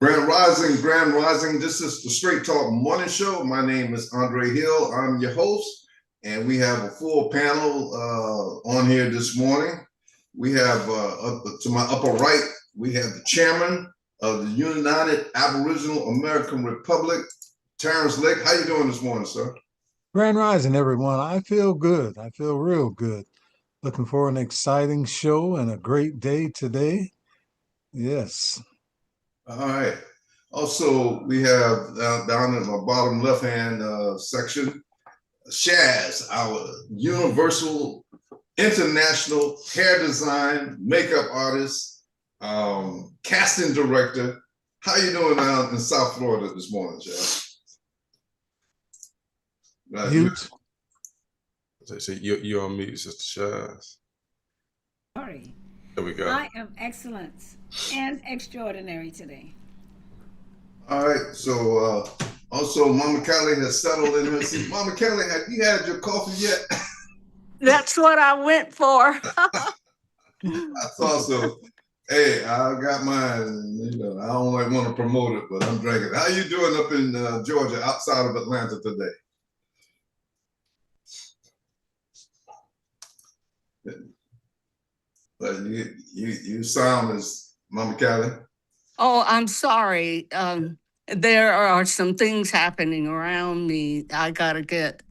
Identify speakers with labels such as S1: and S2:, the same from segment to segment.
S1: Grand Rising. This is the Straight Talk Morning Show. My name is Andre Hill. I'm your host, and we have a full panel on here this morning. We have to my upper right, we have the chairman of the United Aboriginal American Republic, Terrence Lake. How you doing this morning, sir?
S2: Grand Rising, everyone. I feel good. I feel real good. Looking for an exciting show and a great day today. Yes.
S1: All right. Also, we have down in my bottom left-hand section, Shaz, our universal international hair design, makeup artist, casting director. How you doing down in South Florida this morning, Shaz?
S2: Mute.
S3: So you're on mute, Sister Shaz.
S4: Sorry.
S3: There we go.
S4: I am excellent and extraordinary today.
S1: All right. So also, Mama Kelly has settled in her seat. Mama Kelly, have you had your coffee yet?
S5: That's what I went for.
S1: I thought so. Hey, I got mine. You know, I don't like want to promote it, but I'm drinking. How you doing up in Georgia, outside of Atlanta today? But you sound as Mama Kelly.
S5: Oh, I'm sorry. There are some things happening around me. I got to get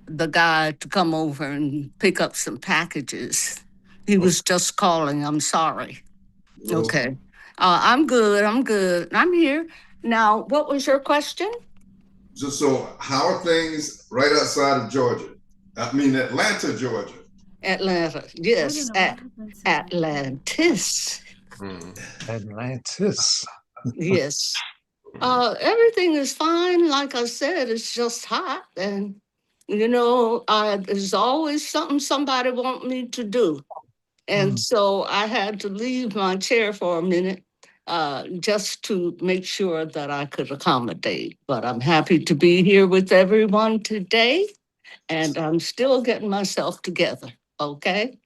S5: the guy to come over and pick up some packages. He was just calling. I'm sorry.
S1: Well,
S5: Okay. I'm good. I'm here. Now, what was your question?
S1: so how are things right outside of Georgia? I mean, Atlanta, Georgia.
S5: Atlanta. Yes, Atlantis.
S2: Atlantis.
S5: Yes. Everything is fine. Like I said, it's just hot. And, there's always something somebody want me to do. And so I had to leave my chair for a minute just to make sure that I could accommodate. But I'm happy to be here with everyone today. And I'm still getting myself together. Okay?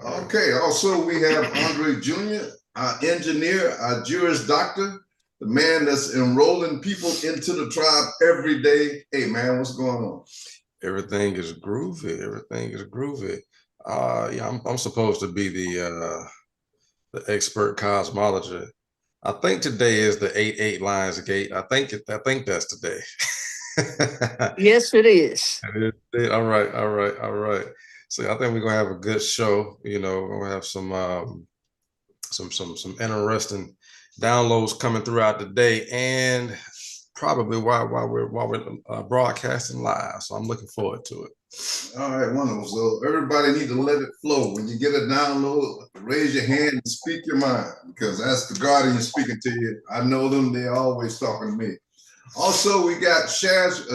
S1: Okay. Also, we have Andre Jr., our engineer, our Juris Doctor, the man that's enrolling people into the tribe every day. Hey, man, what's going on?
S3: Everything is groovy. Yeah, I'm supposed to be the expert cosmologist. I think today is the 8-8 Lions Gate. I think that's today.
S5: Yes, it is.
S3: All right. So I think we're gonna have a good show. We're gonna have some interesting downloads coming throughout the day, and probably while we're broadcasting live. So I'm looking forward to it.
S1: All right, wonderful. So everybody need to let it flow. When you get a download, raise your hand and speak your mind, because that's the guardian speaking to you. I know them; they're always talking to me. Also, we got Shaz.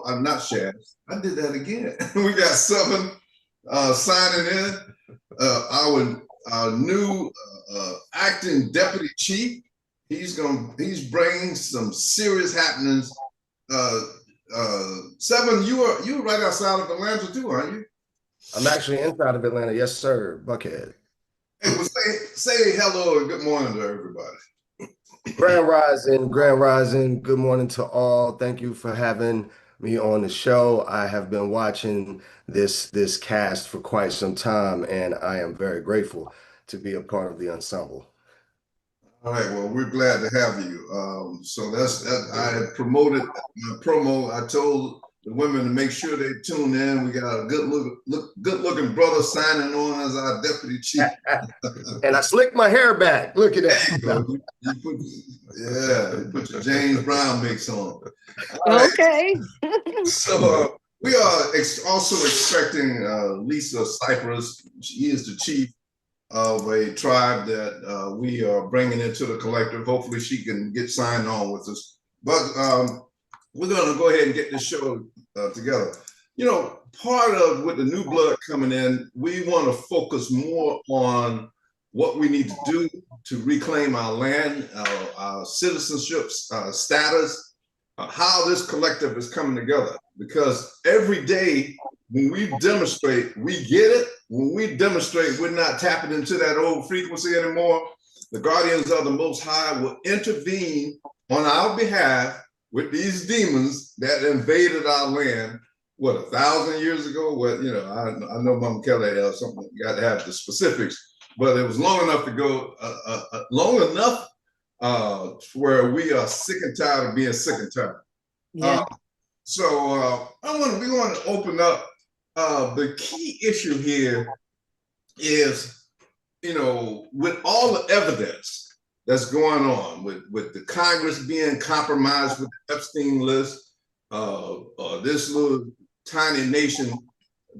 S1: I'm not Shaz. I did that again. We got 7 signing in. Our new acting deputy chief. He's bringing some serious happenings. 7, you were right outside of Atlanta too, aren't you?
S6: I'm actually inside of Atlanta. Yes, sir. Buckhead.
S1: Hey, well, say hello and good morning to everybody.
S6: Grand Rising. Good morning to all. Thank you for having me on the show. I have been watching this cast for quite some time, and I am very grateful to be a part of the ensemble.
S1: All right, well, we're glad to have you. So that's that. I had promoted my promo. I told the women to make sure they tune in. We got a good looking brother signing on as our deputy chief.
S6: And I slicked my hair back. Look at that.
S1: You put your James Brown mix on. Right.
S5: Okay.
S1: So we are also expecting Lisa Cypress. She is the chief of a tribe that we are bringing into the collective. Hopefully she can get signed on with us. But we're going to go ahead and get this show together. Part of with the new blood coming in, we want to focus more on what we need to do to reclaim our land, our citizenship status, how this collective is coming together. Because every day when we demonstrate, we get it. When we demonstrate, we're not tapping into that old frequency anymore. the guardians of the Most High will intervene on our behalf with these demons that invaded our land, what, 1,000 years ago? What, you know, I know Mama Kelly had something, you got to have the specifics, but it was long enough to go, long enough where we are sick and tired of being sick and tired.
S5: Yeah.
S1: We want to open up. The key issue here is, you know, with all the evidence that's going on with the Congress being compromised with the Epstein list, this little tiny nation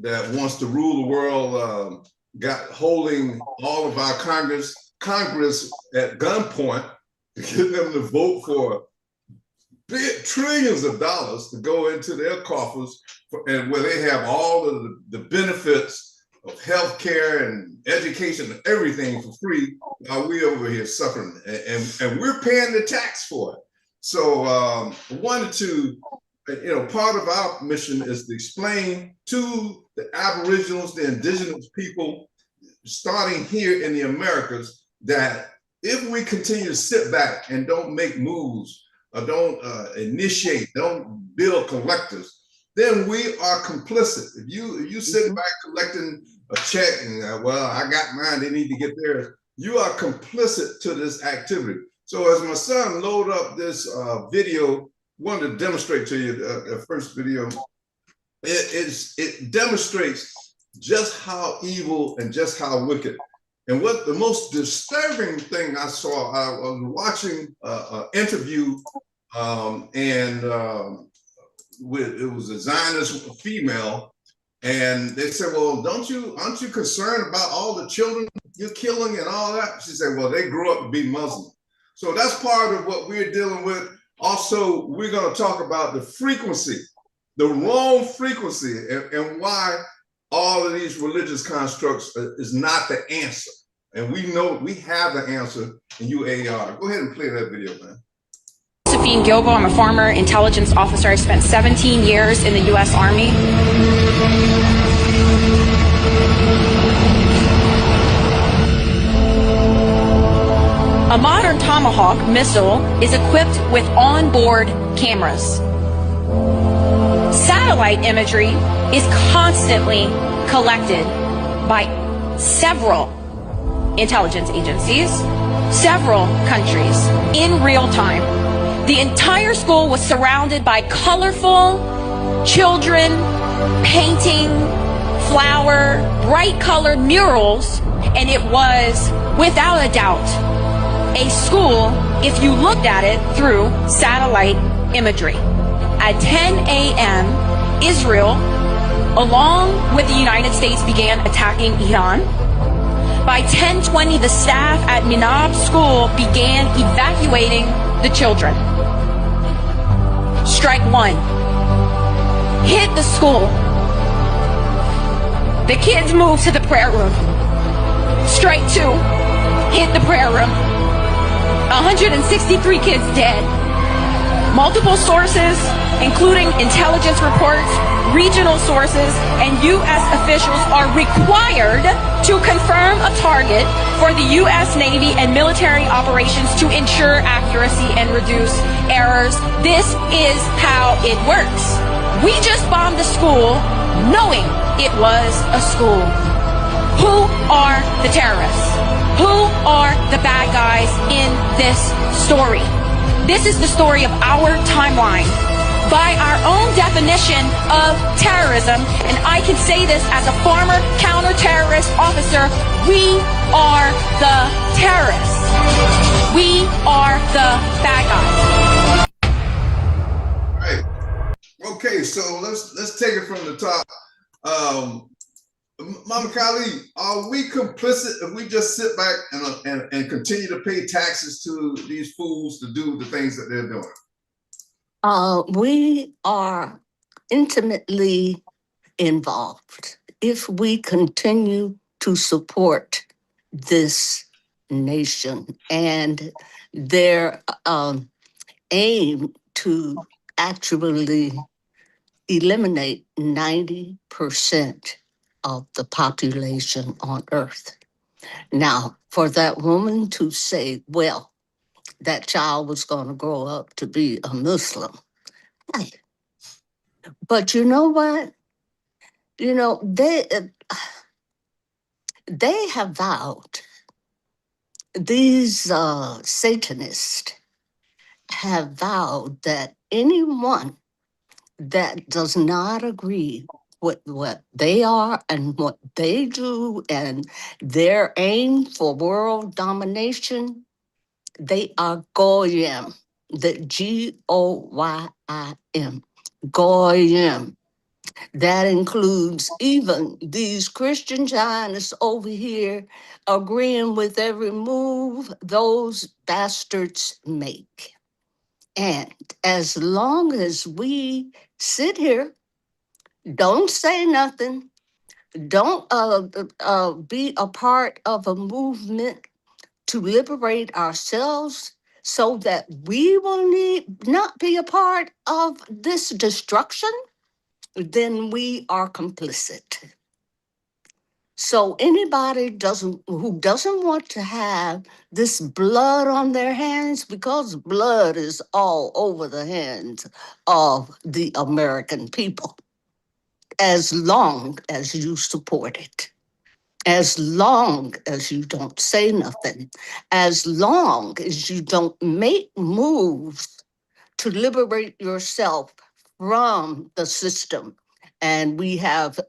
S1: that wants to rule the world, holding all of our Congress at gunpoint to get them to vote for trillions of dollars to go into their coffers, and where they have all of the benefits of health care and education and everything for free, while we over here suffering, and we're paying the tax for it. So wanted to, you know, part of our mission is to explain to the Aboriginals, the indigenous people, starting here in the Americas, that if we continue to sit back and don't make moves, or don't initiate, don't build collectors, then we are complicit. If you sit back collecting a check and well, I got mine, they need to get theirs, you are complicit to this activity. So as my son load up this video, wanted to demonstrate to you the first video. It demonstrates just how evil and just how wicked. And what the most disturbing thing I saw, I was watching an interview, it was a Zionist female, and they said, "Well, aren't you concerned about all the children you're killing and all that?" She said, "Well, they grew up to be Muslim." So that's part of what we're dealing with. Also, we're going to talk about the frequency, the wrong frequency, and why all of these religious constructs is not the answer. And we know we have the answer in UAAR. Go ahead and play that video, man.
S7: Josephine Gilbo, I'm a former intelligence officer. I spent 17 years in the U.S. Army. A modern Tomahawk missile is equipped with onboard cameras. Satellite imagery is constantly collected by several intelligence agencies, several countries, in real time. The entire school was surrounded by colorful children painting flower, bright colored murals, and it was, without a doubt, a school if you looked at it through satellite imagery. At 10 a.m., Israel, along with the United States, began attacking Iran. By 10:20, the staff at Minab School began evacuating the children. Strike one hit the school. The kids moved to the prayer room. Strike two hit the prayer room. 163 kids dead. Multiple sources, including intelligence reports, regional sources, and U.S. officials are required to confirm a target for the U.S. Navy and military operations to ensure accuracy and reduce errors. This is how it works. We just bombed the school knowing it was a school. Who are the terrorists? Who are the bad guys in this story? This is the story of our timeline. By our own definition of terrorism, and I can say this as a former counter-terrorist officer, we are the terrorists. We are the bad guys.
S1: Right. Okay, so let's take it from the top. Mama Kali, are we complicit if we just sit back and continue to pay taxes to these fools to do the things that they're doing?
S5: We are intimately involved. If we continue to support this nation and their aim to actually eliminate 90% of the population on Earth. Now, for that woman to say, well, that child was going to grow up to be a Muslim. Hey, but you know what? You know, they have vowed, these Satanists have vowed that anyone that does not agree with what they are and what they do and their aim for world domination, they are goyim, the Goyim, goyim. That includes even these Christian Zionists over here agreeing with every move those bastards make. And as long as we sit here, don't say nothing, don't be a part of a movement to liberate ourselves so that we will not be a part of this destruction, then we are complicit. So anybody who doesn't want to have this blood on their hands, because blood is all over the hands of the American people, as long as you support it, as long as you don't say nothing, as long as you don't make moves to liberate yourself from the system. And we have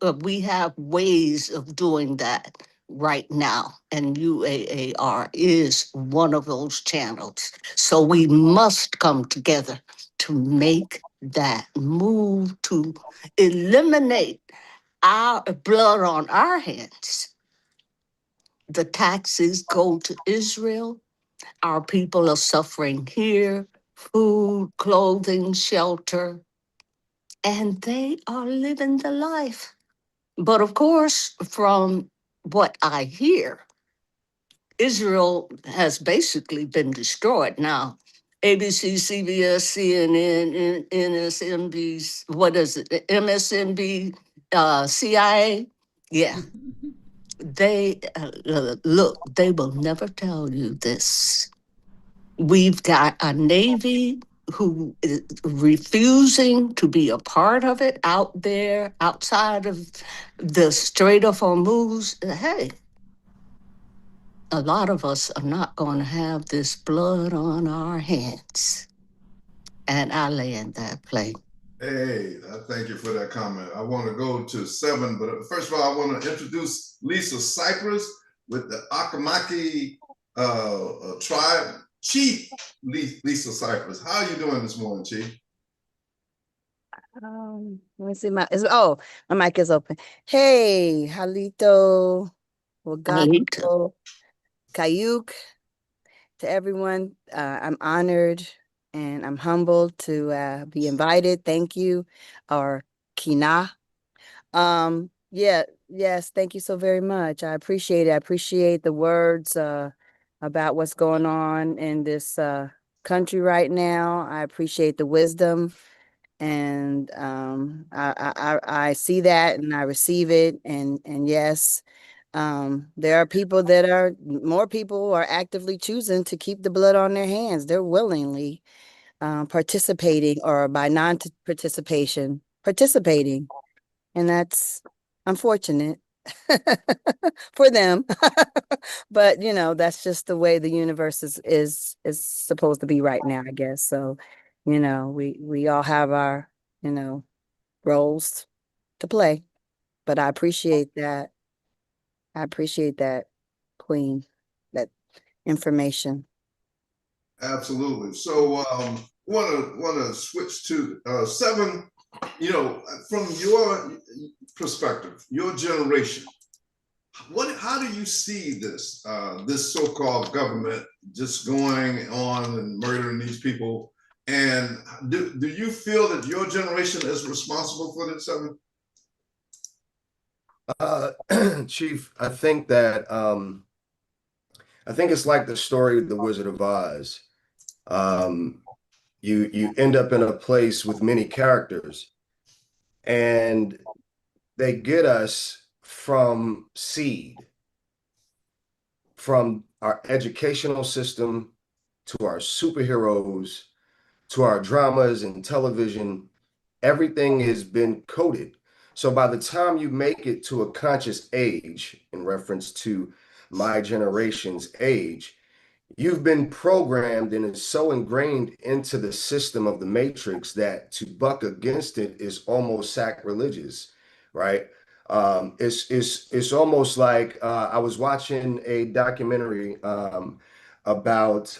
S5: ways of doing that right now. And UAAR is one of those channels. So we must come together to make that move to eliminate our blood on our hands. The taxes go to Israel. Our people are suffering here, food, clothing, shelter, and they are living the life. But of course, from what I hear, Israel has basically been destroyed now. ABC, CBS, CNN, NSNB, what is it, MSNB, CIA? Yeah, they look, they will never tell you this. We've got a Navy who is refusing to be a part of it out there, outside of the Strait of Hormuz. Hey, a lot of us are not going to have this blood on our hands. And I land that plane.
S1: Hey, thank you for that comment. I want to go to 7, but first of all, I want to introduce Lisa Cypress with the Akamaki tribe, Chief Lisa Cypress. How are you doing this morning, Chief?
S8: Let me see my mic is open. Hey, Halito, Wagato, Kayuk, to everyone. I'm honored and I'm humbled to be invited. Thank you. Or Kina. Yes, thank you so very much. I appreciate it. I appreciate the words about what's going on in this country right now. I appreciate the wisdom, and I see that and I receive it. And yes, there are people more people are actively choosing to keep the blood on their hands. They're willingly participating, or by non-participation, participating. And that's unfortunate for them. But that's just the way the universe is supposed to be right now, I guess. So, we all have our, roles to play. But I appreciate that. I appreciate that, Queen, that information.
S1: Absolutely. So want to switch to 7. From your perspective, your generation, how do you see this this so-called government just going on and murdering these people? And do you feel that your generation is responsible for this?
S6: 7? Chief, I think that I think it's like the story of the Wizard of Oz. You end up in a place with many characters, and they get us from seed. from our educational system to our superheroes to our dramas and television, everything has been coded. So by the time you make it to a conscious age, in reference to my generation's age, you've been programmed and is so ingrained into the system of the matrix that to buck against it is almost sacrilegious, right? It's almost like I was watching a documentary about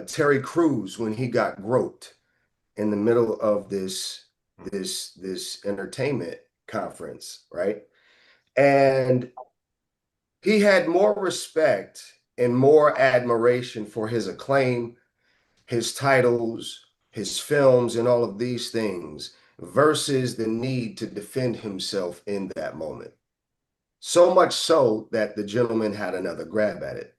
S6: Terry Crews when he got groped in the middle of this entertainment conference, right? And he had more respect and more admiration for his acclaim, his titles, his films, and all of these things versus the need to defend himself in that moment. So much so that the gentleman had another grab at it.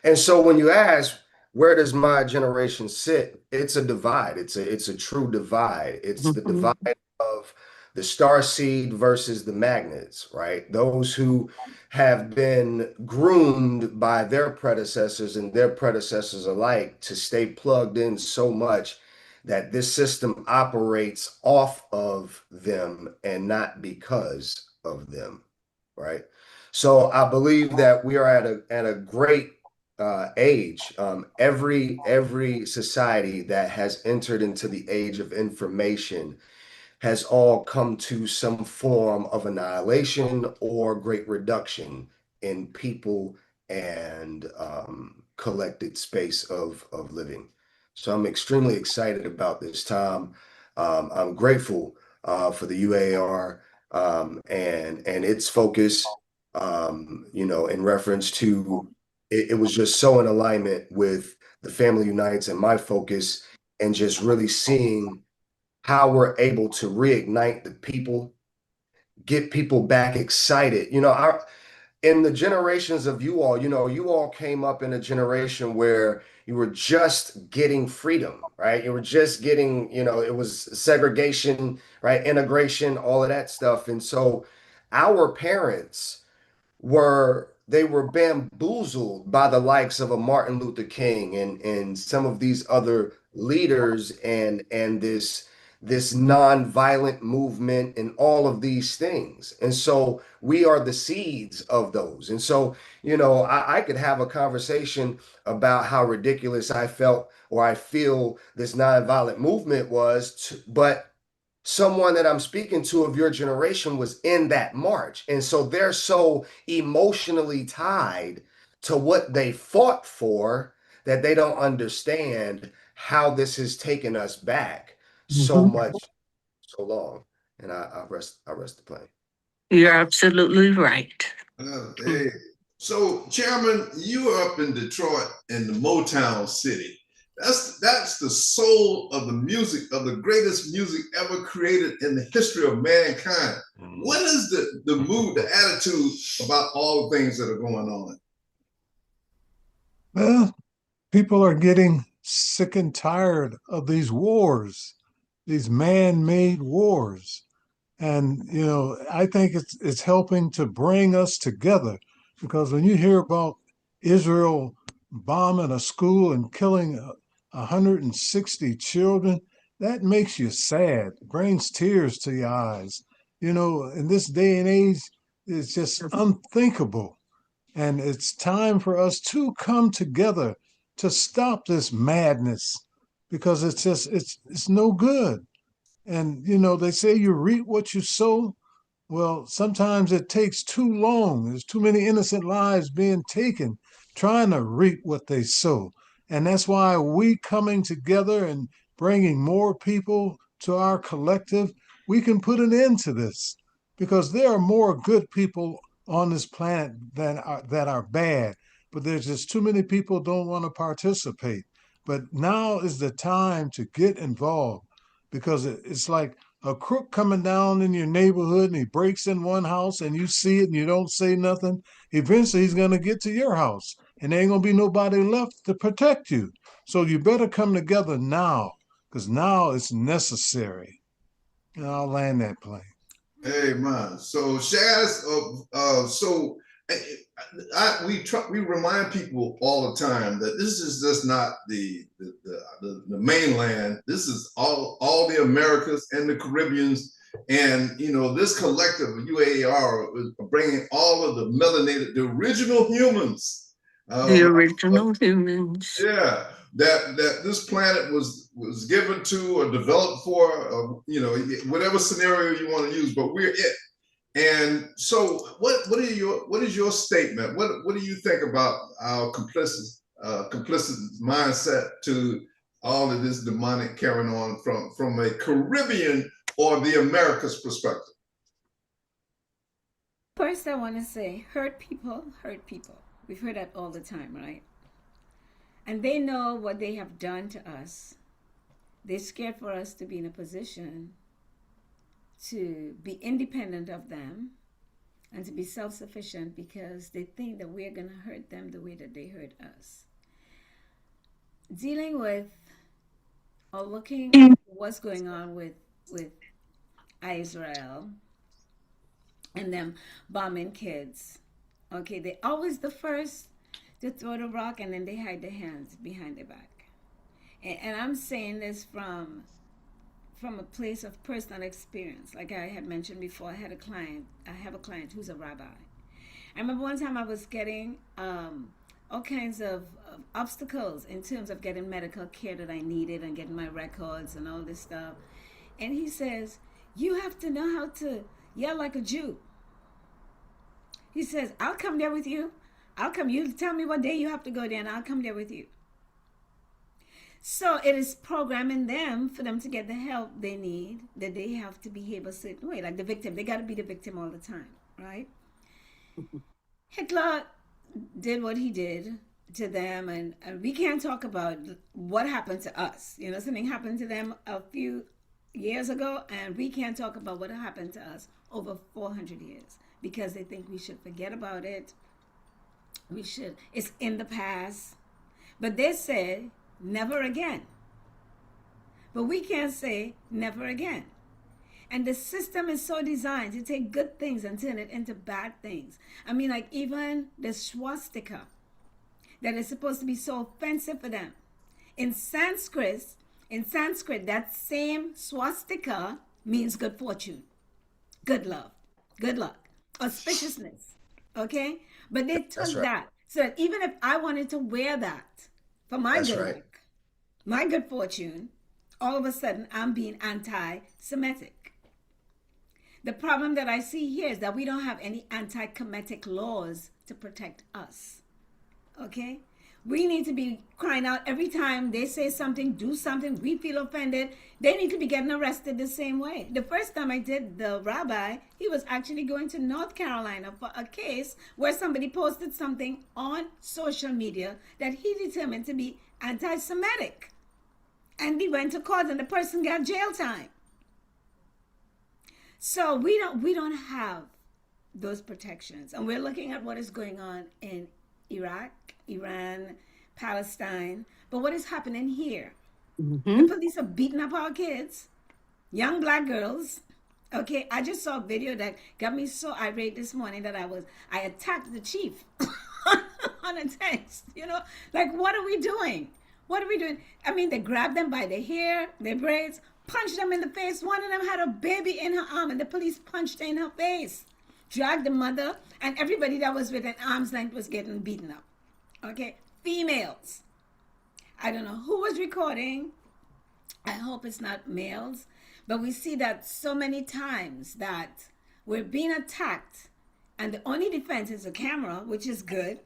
S6: And so when you ask, where does my generation sit? It's a divide. It's a true divide. It's the divide of the star seed versus the magnets, right? Those who have been groomed by their predecessors and their predecessors alike to stay plugged in so much that this system operates off of them and not because of them, right? So I believe that we are at a great age. Every society that has entered into the age of information has all come to some form of annihilation or great reduction in people and collected space of living. So I'm extremely excited about this time. I'm grateful for the UAAR and its focus, in reference to it was just so in alignment with the Family Unites and my focus, and just really seeing how we're able to reignite the people, get people back excited. In the generations of you all came up in a generation where you were just getting freedom, right? You were just getting, it was segregation, right? Integration, all of that stuff. And so our parents they were bamboozled by the likes of a Martin Luther King and some of these other leaders and this non-violent movement and all of these things. And so we are the seeds of those. And so, I could have a conversation about how ridiculous I felt or I feel this non-violent movement was, but someone that I'm speaking to of your generation was in that march. And so they're so emotionally tied to what they fought for that they don't understand how this has taken us back so much, so long. And I rest the plane.
S5: You're absolutely right.
S1: Hey, so Chairman, you are up in Detroit in the Motown City. That's the soul of the music, of the greatest music ever created in the history of mankind. What is the mood, the attitude about all the things that are going on?
S2: Well, people are getting sick and tired of these wars, these man-made wars. And I think it's helping to bring us together, because when you hear about Israel bombing a school and killing 160 children, that makes you sad, brings tears to your eyes. In this day and age, it's just unthinkable. And it's time for us to come together to stop this madness, because it's no good. And they say you reap what you sow. Well, sometimes it takes too long. There's too many innocent lives being taken trying to reap what they sow. And that's why we coming together and bringing more people to our collective, we can put an end to this, because there are more good people on this planet that are bad, but there's just too many people don't want to participate. But now is the time to get involved, because it's like a crook coming down in your neighborhood and he breaks in one house and you see it and you don't say nothing. Eventually he's going to get to your house and there ain't going to be nobody left to protect you. So you better come together now, because now it's necessary. And I'll land that plane.
S1: Hey man, so Shaz, so we remind people all the time that this is just not the mainland. This is all the Americas and the Caribbeans, and this collective UAAR is bringing all of the melanated, the original humans.
S5: The original humans.
S1: Yeah, that this planet was given to or developed for, whatever scenario you want to use, but we're it. And so, what is your statement? What do you think about our complicit mindset to all of this demonic carrying on from a Caribbean or the Americas perspective?
S4: First, I want to say, hurt people hurt people. We've heard that all the time, right? And they know what they have done to us. They're scared for us to be in a position to be independent of them and to be self-sufficient because they think that we're going to hurt them the way that they hurt us. Dealing with or looking at what's going on with Israel and them bombing kids. Okay, they're always the first to throw the rock and then they hide their hands behind their back. And I'm saying this from a place of personal experience. Like I had mentioned before, I have a client who's a rabbi. I remember one time I was getting all kinds of obstacles in terms of getting medical care that I needed and getting my records and all this stuff. And he says, you have to know how to yell like a Jew. He says, I'll come there with you. You tell me what day you have to go there and I'll come there with you. So it is programming them for them to get the help they need, that they have to behave a certain way. Like the victim, they got to be the victim all the time, right? Hitler did what he did to them, and we can't talk about what happened to us. Something happened to them a few years ago, and we can't talk about what happened to us over 400 years because they think we should forget about it. It's in the past. But they said, never again. But we can't say never again. And the system is so designed to take good things and turn it into bad things. I mean, like even the swastika that is supposed to be so offensive for them. In Sanskrit, that same swastika means good fortune, good love, good luck, auspiciousness. Okay? But they took that. So that even if I wanted to wear that for my good luck, my good fortune, all of a sudden I'm being anti-Semitic. The problem that I see here is that we don't have any anti-Kemetic laws to protect us. Okay? We need to be crying out every time they say something, do something, we feel offended. They need to be getting arrested the same way. The first time I did the rabbi, he was actually going to North Carolina for a case where somebody posted something on social media that he determined to be anti-Semitic. And he went to court and the person got jail time. So we don't have those protections. And we're looking at what is going on in Iraq, Iran, Palestine. But what is happening here? The police are beating up our kids, young black girls. Okay, I just saw a video that got me so irate this morning that I attacked the chief on a text. Like, what are we doing? What are we doing? I mean, they grabbed them by their hair, their braids, punched them in the face. One of them had a baby in her arm and the police punched her in her face. Dragged the mother, and everybody that was within arm's length was getting beaten up. Okay, females. I don't know who was recording. I hope it's not males. But we see that so many times that we're being attacked, and the only defense is a camera, which is good.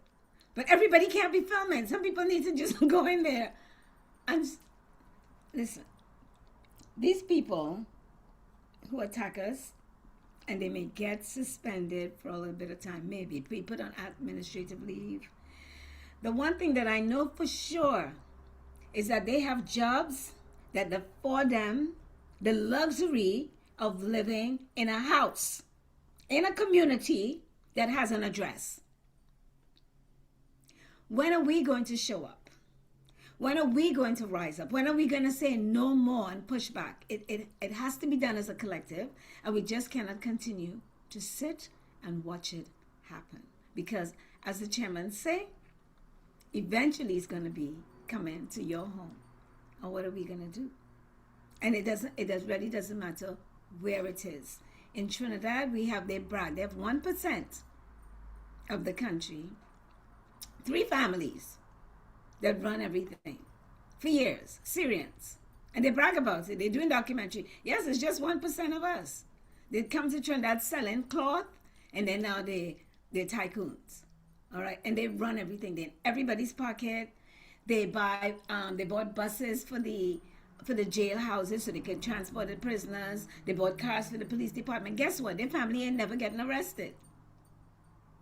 S4: But everybody can't be filming. Some people need to just go in there. And listen, these people who attack us, and they may get suspended for a little bit of time, maybe be put on administrative leave. The one thing that I know for sure is that they have jobs that afford them the luxury of living in a house, in a community that has an address. When are we going to show up? When are we going to rise up? When are we going to say no more and push back? It has to be done as a collective, and we just cannot continue to sit and watch it happen. because as the chairman say, eventually it's going to be coming to your home. And what are we going to do? And it really doesn't matter where it is. In Trinidad, they have 1% of the country, 3 families that run everything for years, Syrians. And they brag about it. They're doing documentary. Yes, it's just 1% of us. They come to Trinidad selling cloth, and then now they're tycoons. All right, and they run everything. They're in everybody's pocket. They bought buses for the jailhouses so they can transport the prisoners. They bought cars for the police department. Guess what? Their family ain't never getting arrested.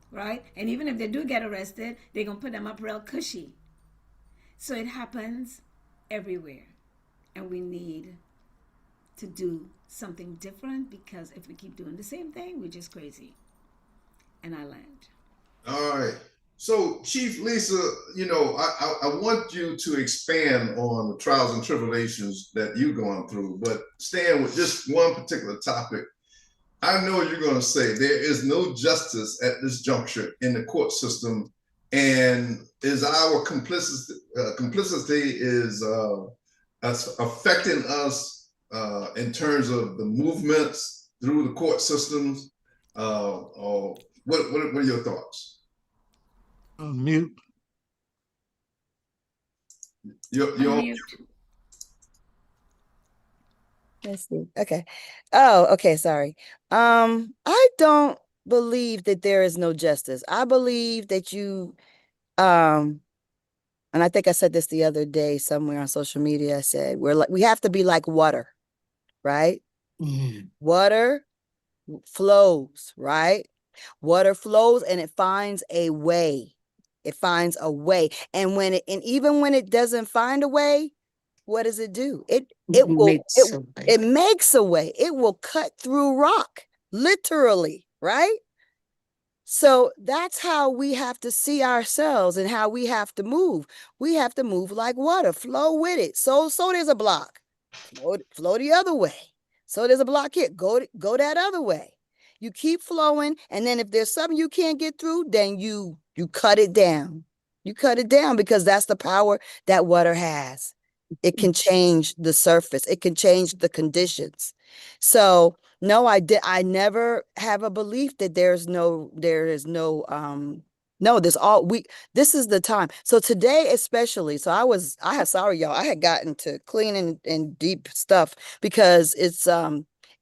S4: Right? And even if they do get arrested, they're going to put them up real cushy. So it happens everywhere. And we need to do something different, because if we keep doing the same thing, we're just crazy. And I land.
S1: All right. So, Chief Lisa, I want you to expand on the trials and tribulations that you're going through, but staying with just one particular topic. I know you're going to say there is no justice at this juncture in the court system, and is our complicity is affecting us in terms of the movements through the court systems. Or what are your thoughts?
S2: Mute.
S1: You're
S4: Unmute.
S8: Let's see. Okay. Oh, okay. Sorry. I don't believe that there is no justice. I believe that and I think I said this the other day somewhere on social media. I said, we have to be like water, right? Water flows, right? Water flows and it finds a way. It finds a way. And even when it doesn't find a way, what does it do? It makes a way. It will cut through rock, literally, right? So that's how we have to see ourselves and how we have to move. We have to move like water, flow with it. So there's a block, flow the other way. So there's a block here, go that other way. You keep flowing, and then if there's something you can't get through, then you cut it down. You cut it down, because that's the power that water has. It can change the surface. It can change the conditions. So no, I never have a belief that there is no, no, this is the time. So today, especially, sorry, y'all, I had gotten to clean and deep stuff, because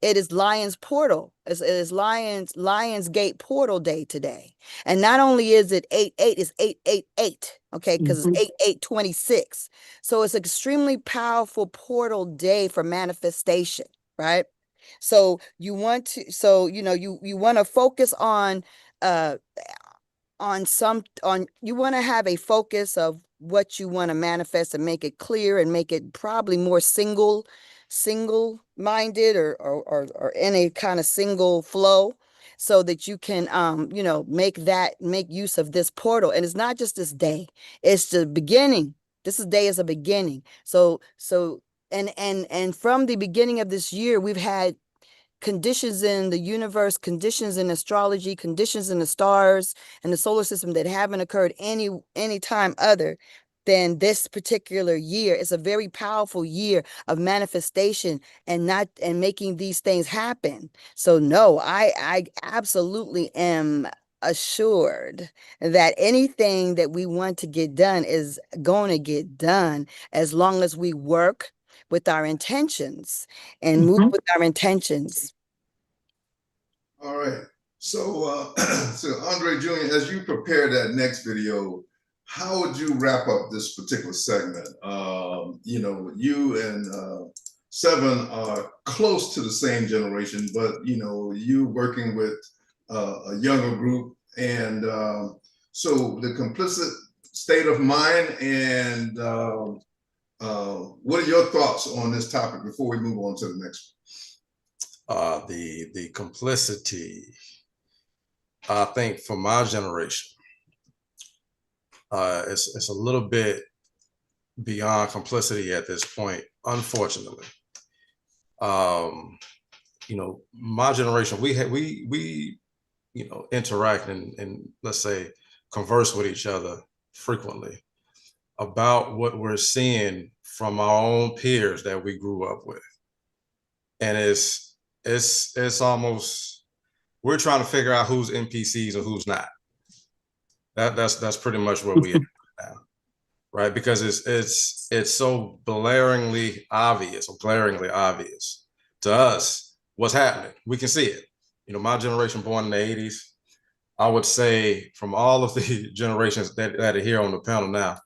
S8: it is Lion's Portal. It is Lion's Gate Portal Day today. And not only is it 8-8, it's 888, okay? Because it's 8-8-26. So it's an extremely powerful portal day for manifestation, right? So you want to focus on you want to have a focus of what you want to manifest and make it clear and make it probably more single-minded or in a kind of single flow, so that you can make use of this portal. And it's not just this day, it's the beginning. Day is a beginning. So and from the beginning of this year, we've had conditions in the universe, conditions in astrology, conditions in the stars and the solar system that haven't occurred any time other than this particular year. It's a very powerful year of manifestation and making these things happen. So no, I absolutely am assured that anything that we want to get done is going to get done, as long as we work with our intentions and move with our intentions.
S1: All right. So, so Andre Jr., as you prepare that next video, how would you wrap up this particular segment? You and Seven are close to the same generation, but you working with a younger group, and so the complicit state of mind, and what are your thoughts on this topic before we move on to the next one?
S3: The complicity, I think, for my generation, it's a little bit beyond complicity at this point, unfortunately. My generation, we interact and let's say converse with each other frequently about what we're seeing from our own peers that we grew up with. And it's almost, we're trying to figure out who's NPCs and who's not. That's pretty much where we are now, right? Because it's so glaringly obvious to us what's happening. We can see it. My generation born in the 80s, I would say from all of the generations that are here on the panel now,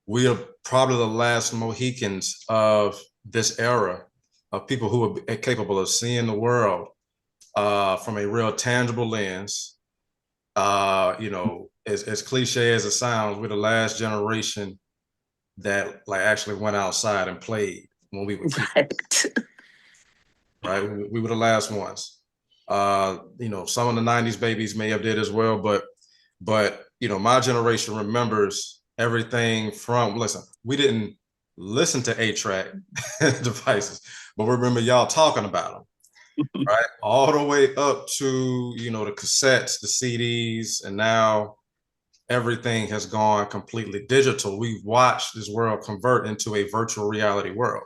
S3: we are probably the last Mohicans of this era of people who are capable of seeing the world from a real tangible lens. As cliche as it sounds, we're the last generation that actually went outside and played when we were kids. Right? We were the last ones. Some of the 90s babies may have did as well, but my generation remembers everything from, listen, we didn't listen to 8-track devices, but we remember y'all talking about them. Right, all the way up to the cassettes, the CDs, and now everything has gone completely digital. We've watched this world convert into a virtual reality world,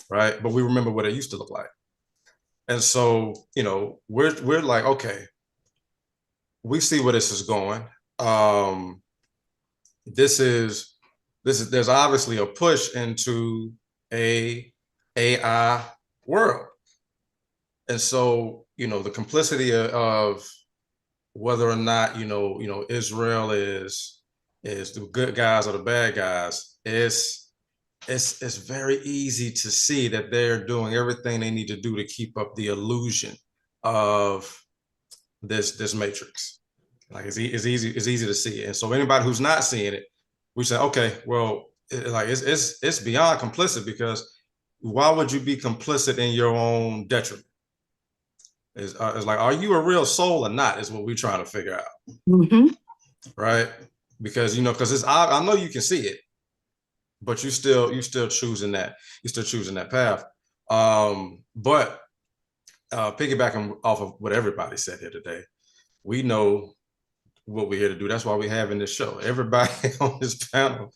S3: right? But we remember what it used to look like, and so we're like, okay, we see where this is going. There's obviously a push into a AI world. And so, the complicity of whether or not, Israel is the good guys or the bad guys, it's very easy to see that they're doing everything they need to do to keep up the illusion of this matrix. It's easy to see it. And so anybody who's not seeing it, we say, okay, well, it's beyond complicit, because why would you be complicit in your own detriment? It's like, are you a real soul or not, is what we're trying to figure out.
S5: Mm-hmm.
S3: Right? Because because I know you can see it, but you still choosing that path. But piggybacking off of what everybody said here today, we know what we're here to do. That's why we're having this show. Everybody on this panel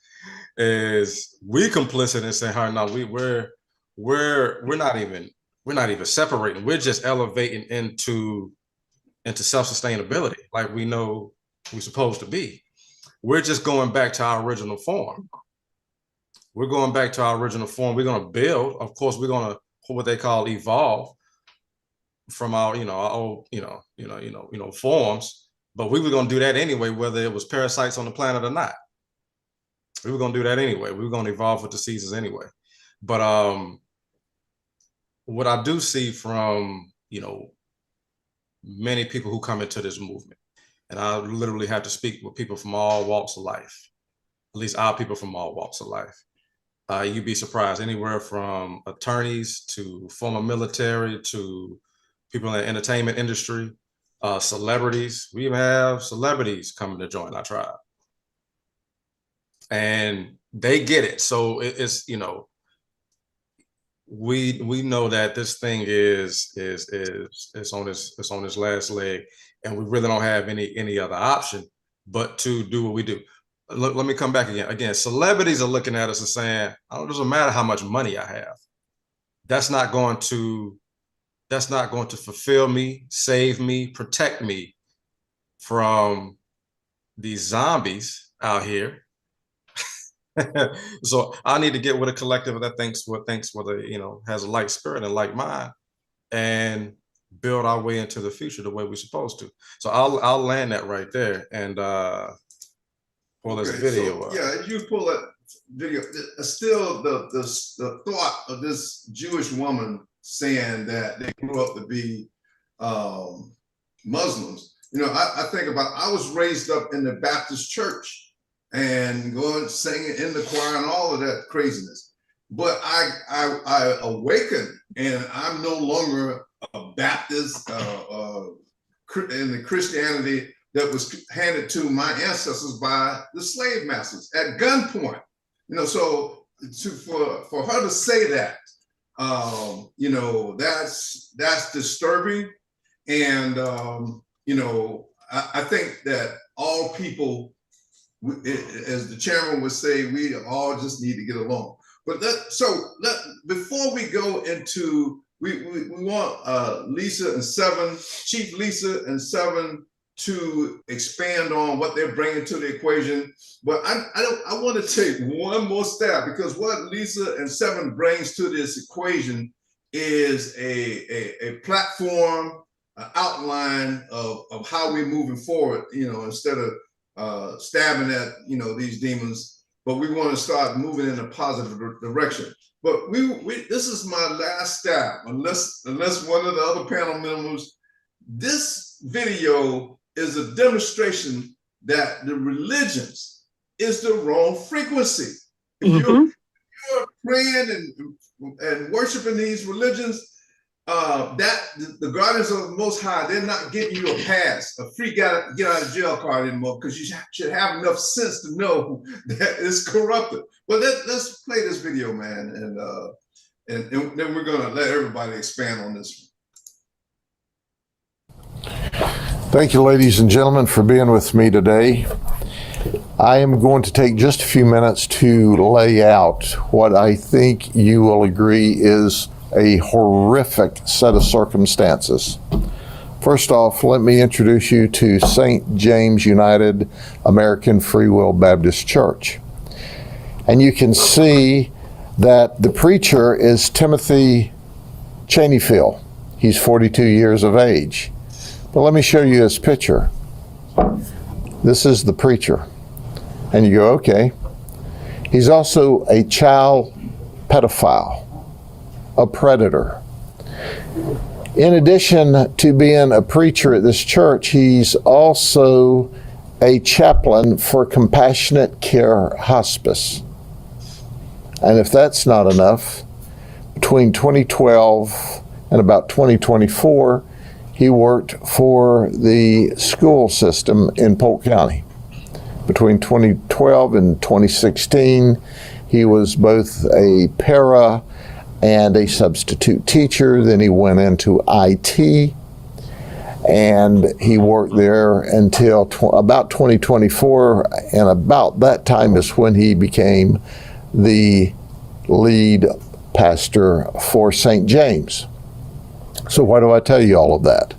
S3: is we complicit in saying, "Hey, no, we're not even separating. We're just elevating into self-sustainability, like we know we're supposed to be. We're just going back to our original form. We're going back to our original form. We're going to build. Of course, we're going to what they call evolve from our old forms. But we were going to do that anyway, whether it was parasites on the planet or not. We were going to do that anyway. We were going to evolve with the seasons anyway. But what I do see from many people who come into this movement, and I literally have to speak with people from all walks of life, at least our people from all walks of life. You'd be surprised, anywhere from attorneys to former military to people in the entertainment industry, celebrities. We even have celebrities coming to join our tribe, and they get it. So it's we know that this thing is on its last leg, and we really don't have any other option but to do what we do. Let me come back again. Celebrities are looking at us and saying, "Oh, it doesn't matter how much money I have. That's not going to fulfill me, save me, protect me from these zombies out here." So I need to get with a collective that thinks has a like spirit and like mind, and build our way into the future the way we're supposed to. So I'll land that right there and pull this video up.
S1: Yeah, you pull that video. Still, the thought of this Jewish woman saying that they grew up to be Muslims. I think about, I was raised up in the Baptist church and going singing in the choir and all of that craziness. But I awakened, and I'm no longer a Baptist in the Christianity that was handed to my ancestors by the slave masters at gunpoint. So for her to say that, that's disturbing. And, I think that all people, as the chairman would say, we all just need to get along. But before we go into, we want Lisa and Seven, Chief Lisa and Seven, to expand on what they're bringing to the equation. But I want to take one more step, because what Lisa and Seven brings to this equation is a platform, outline of how we're moving forward, instead of stabbing at, these demons, but we want to start moving in a positive direction. But this is my last stab, unless one of the other panel members, this video is a demonstration that the religions is the wrong frequency. If you're praying and worshiping these religions, that the guardians of the Most High, they're not giving you a pass, a free get out of jail card anymore, because you should have enough sense to know that it's corrupted. But let's play this video, man, and then we're gonna let everybody expand on this.
S9: Thank you, ladies and gentlemen, for being with me today. I am going to take just a few minutes to lay out what I think you will agree is a horrific set of circumstances. First off, let me introduce you to St. James United American Free Will Baptist Church. And you can see that the preacher is Timothy Cheneyfield. He's 42 years of age. But let me show you his picture. This is the preacher. And you go, okay. He's also a child pedophile, a predator. In addition to being a preacher at this church, he's also a chaplain for Compassionate Care Hospice. And if that's not enough, between 2012 and about 2024, he worked for the school system in Polk County. Between 2012 and 2016, he was both a para and a substitute teacher. Then he went into IT, and he worked there until about 2024, and about that time is when he became the lead pastor for St. James. So why do I tell you all of that?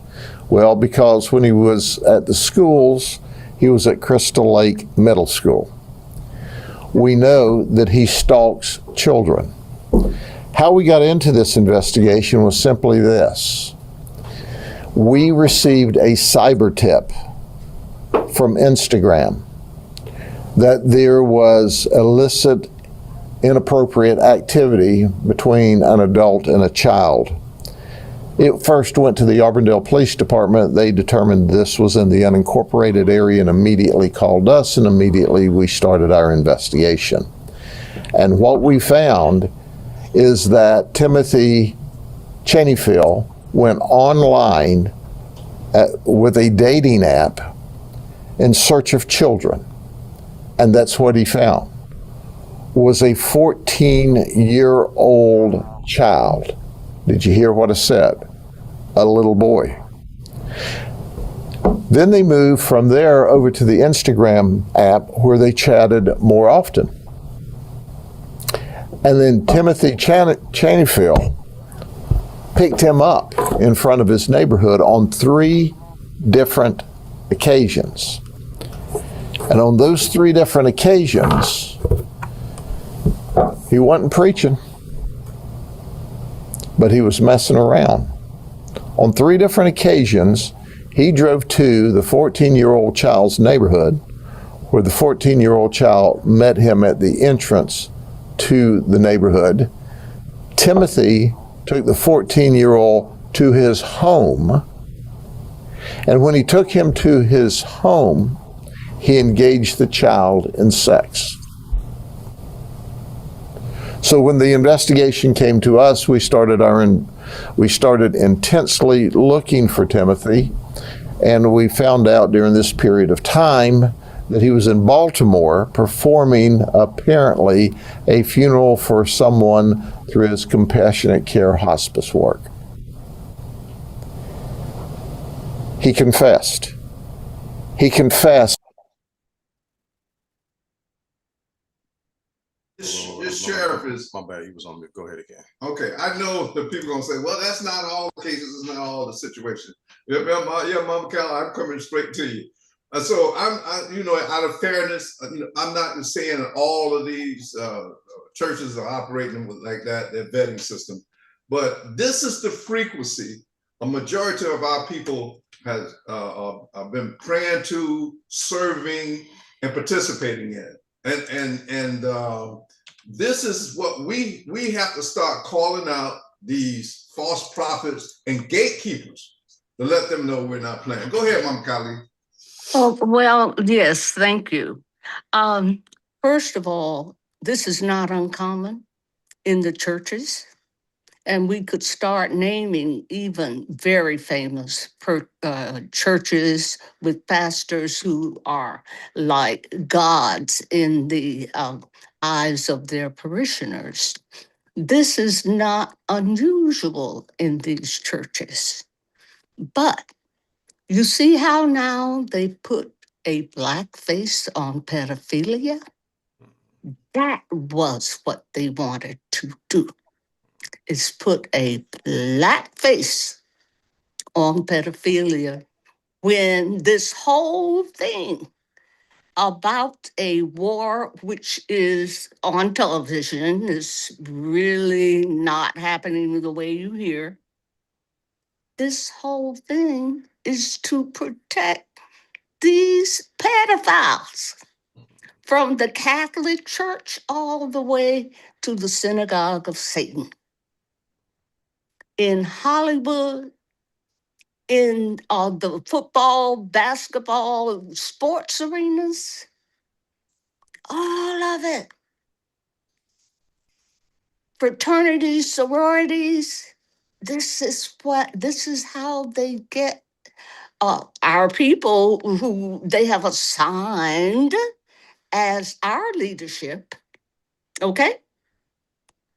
S9: Well, because when he was at the schools, he was at Crystal Lake Middle School. We know that he stalks children. How we got into this investigation was simply this. We received a cyber tip from Instagram that there was illicit, inappropriate activity between an adult and a child. It first went to the Auburndale Police Department. They determined this was in the unincorporated area and immediately called us, and immediately we started our investigation. And what we found is that Timothy Cheneyfield went online with a dating app in search of children. And that's what he found, was a 14-year-old child. Did you hear what I said? A little boy. Then they moved from there over to the Instagram app where they chatted more often. And then Timothy Cheneyfield picked him up in front of his neighborhood on 3 different occasions. And on those 3 different occasions, he wasn't preaching, but he was messing around. On 3 different occasions, he drove to the 14-year-old child's neighborhood, where the 14-year-old child met him at the entrance to the neighborhood. Timothy took the 14-year-old to his home, and when he took him to his home, he engaged the child in sex. So when the investigation came to us, we started intensely looking for Timothy, and we found out during this period of time that he was in Baltimore performing, apparently, a funeral for someone through his Compassionate Care Hospice work. He confessed. He confessed.
S1: This sheriff is,
S3: my bad. He was on mute. Go ahead again.
S1: okay. I know the people gonna say, well, that's not all the cases, it's not all the situations. Yeah, Mama Cal, I'm coming straight to you. So you know, out of fairness, you know, I'm not just saying that all of these churches are operating with like that, their vetting system, but this is the frequency a majority of our people has been praying to, serving, and participating in. And this is what we have to start calling out these false prophets and gatekeepers to let them know we're not playing. Go ahead, Mama Kali.
S5: Oh, well, yes, thank you. First of all, this is not uncommon in the churches. And we could start naming even very famous churches with pastors who are like gods in the eyes of their parishioners. This is not unusual in these churches. But you see how now they put a black face on pedophilia? That was what they wanted to do, is put a black face on pedophilia when this whole thing about a war which is on television is really not happening the way you hear. This whole thing is to protect these pedophiles from the Catholic Church all the way to the synagogue of Satan. In Hollywood, in the football, basketball, sports arenas, all of it. Fraternities, sororities, this is how they get our people who they have assigned as our leadership. Okay?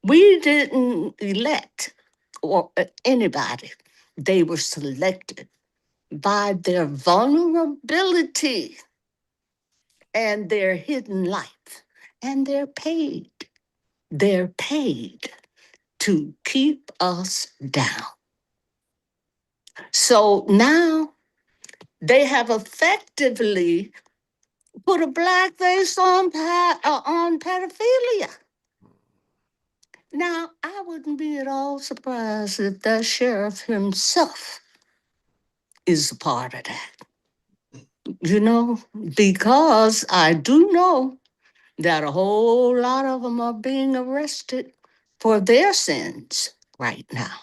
S5: We didn't elect or anybody. They were selected by their vulnerability and their hidden life. And they're paid. They're paid to keep us down. So now they have effectively put a black face on pedophilia. Now, I wouldn't be at all surprised if the sheriff himself is a part of that. You know, because I do know that a whole lot of them are being arrested for their sins right now.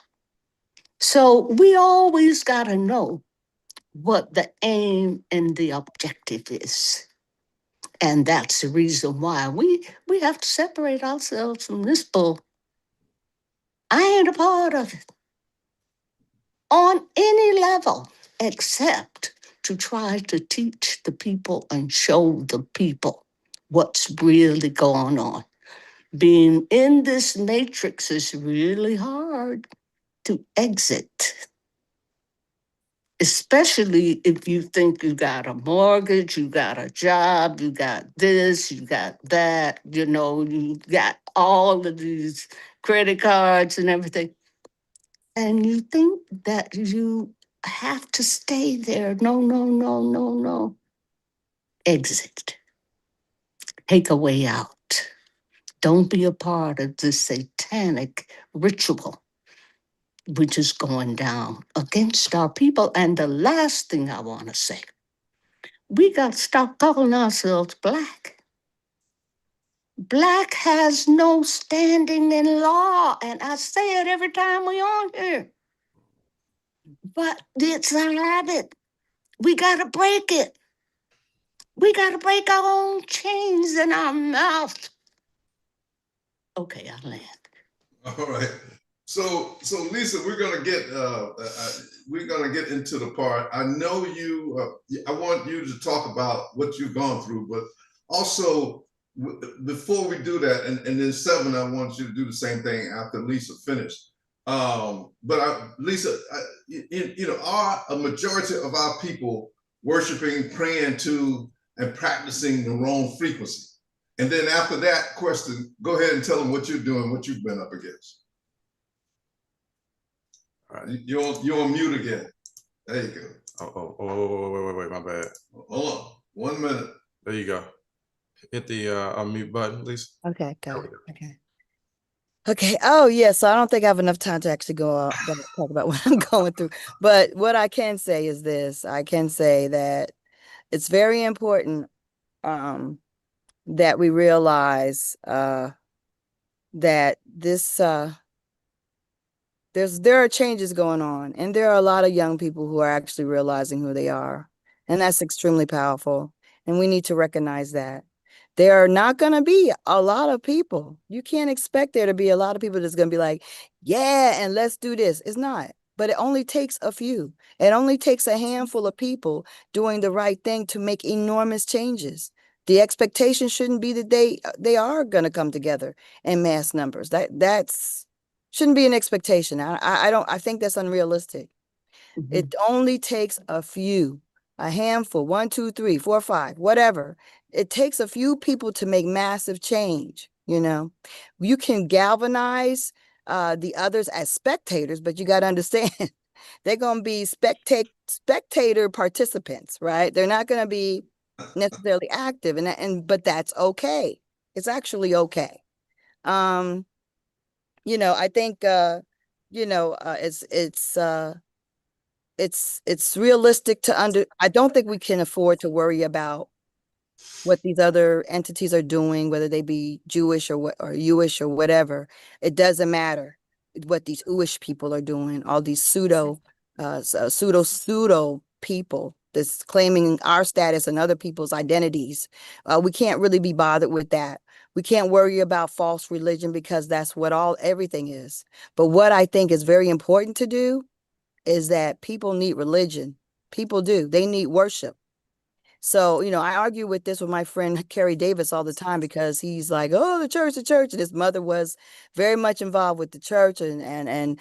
S5: So we always got to know what the aim and the objective is. And that's the reason why we have to separate ourselves from this bull. I ain't a part of it on any level, except to try to teach the people and show the people what's really going on. Being in this matrix is really hard to exit, especially if you think you got a mortgage, you got a job, you got this, you got that, you know, you got all of these credit cards and everything. And you think that you have to stay there. No, no, no, no, no. Exit. Take a way out. Don't be a part of this satanic ritual which is going down against our people. And the last thing I want to say, we got to stop calling ourselves black. Black has no standing in law. And I say it every time we on here. But it's a habit. We got to break it. We got to break our own chains in our mouth. Okay, I'll land.
S1: All right. So Lisa, we're gonna get into the part. I know you. I want you to talk about what you've gone through, but also before we do that, and then 7, I want you to do the same thing after Lisa finished. But Lisa, are a majority of our people worshiping, praying to, and practicing the wrong frequency? And then after that question, go ahead and tell them what you're doing, what you've been up against.
S3: All right.
S1: You're on mute again. There you go.
S3: Wait, my bad.
S1: Hold on, 1 minute.
S3: There you go. Hit the unmute button, please.
S8: Okay, good. Okay. Okay. Oh, yeah. So I don't think I have enough time to actually go out talk about what I'm going through. But what I can say is this: I can say that it's very important that we realize that this there are changes going on, and there are a lot of young people who are actually realizing who they are, and that's extremely powerful. And we need to recognize that. There are not going to be a lot of people. You can't expect there to be a lot of people that's going to be like, yeah, and let's do this. It's not. But it only takes a few. It only takes a handful of people doing the right thing to make enormous changes. The expectation shouldn't be that they are going to come together in mass numbers. That's shouldn't be an expectation. I think that's unrealistic. It only takes a few, a handful, 1, 2, 3, 4, 5, whatever. It takes a few people to make massive change. You can galvanize the others as spectators, but you got to understand they're going to be spectator participants, right? They're not going to be necessarily active, but that's okay. It's actually okay. I think it's realistic to I don't think we can afford to worry about what these other entities are doing, whether they be Jewish or Jewish or whatever. It doesn't matter what these Jewish people are doing, all these pseudo people that's claiming our status and other people's identities. We can't really be bothered with that. We can't worry about false religion because that's what everything is. But what I think is very important to do is that people need religion. People do. They need worship. So, I argue with my friend Kerry Davis all the time because he's like, oh, the church. And his mother was very much involved with the church. And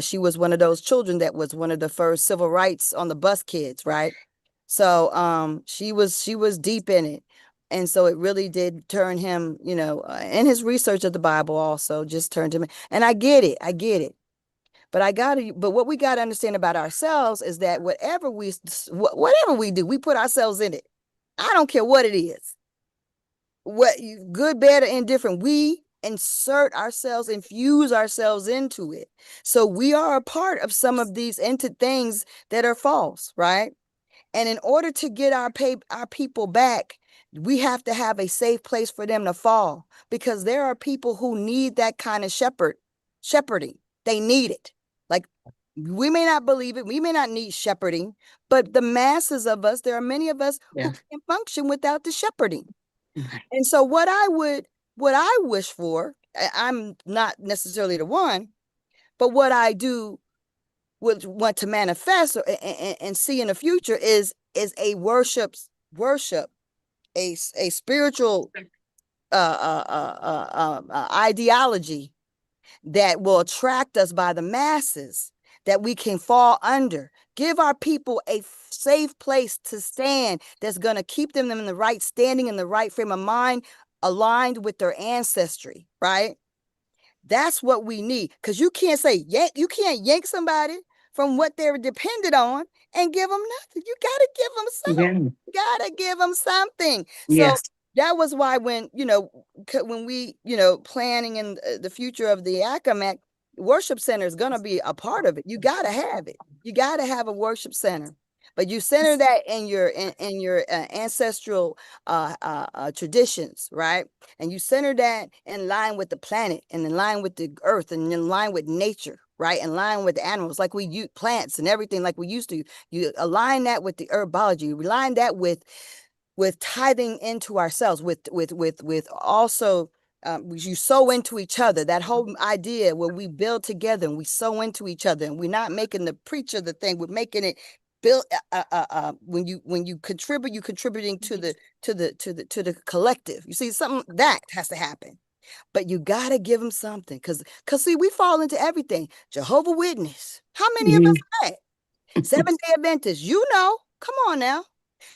S8: she was one of those children that was one of the first civil rights on the bus kids, right? So she was deep in it. And so it really did turn him, in his research of the Bible also just turned him. And I get it. But what we got to understand about ourselves is that whatever we do, we put ourselves in it. I don't care what it is. What good, bad, or indifferent, we insert ourselves, infuse ourselves into it. So we are a part of some of these things that are false, right? And in order to get our people back, we have to have a safe place for them to fall, because there are people who need that kind of shepherding. They need it. Like, we may not believe it, we may not need shepherding, but the masses of us, there are many of us who can't function without the shepherding. And so what I wish for, I'm not necessarily the one, but what I do would want to manifest and see in the future is a worship, a spiritual ideology that will attract us by the masses, that we can fall under. Give our people a safe place to stand that's going to keep them in the right standing, in the right frame of mind, aligned with their ancestry, right? That's what we need. Because you can't you can't yank somebody from what they're dependent on and give them nothing. You got to give them something. You got to give them something. So that was why when we, planning in the future of the ACAMAC, worship center is going to be a part of it. You got to have it. You got to have a worship center. But you center that in your ancestral traditions, right? And you center that in line with the planet, and in line with the earth, and in line with nature, right? In line with the animals, like we use plants and everything, like we used to. You align that with the herbology. You align that with tithing into ourselves, with also. You sow into each other. That whole idea where we build together and we sow into each other, and we're not making the preacher the thing. We're making it build. When you contribute, you're contributing to the collective. You see, something that has to happen. But you gotta give them something, cause see, we fall into everything. Jehovah Witness. How many of us are that? Seventh-day Adventists. You know. Come on now.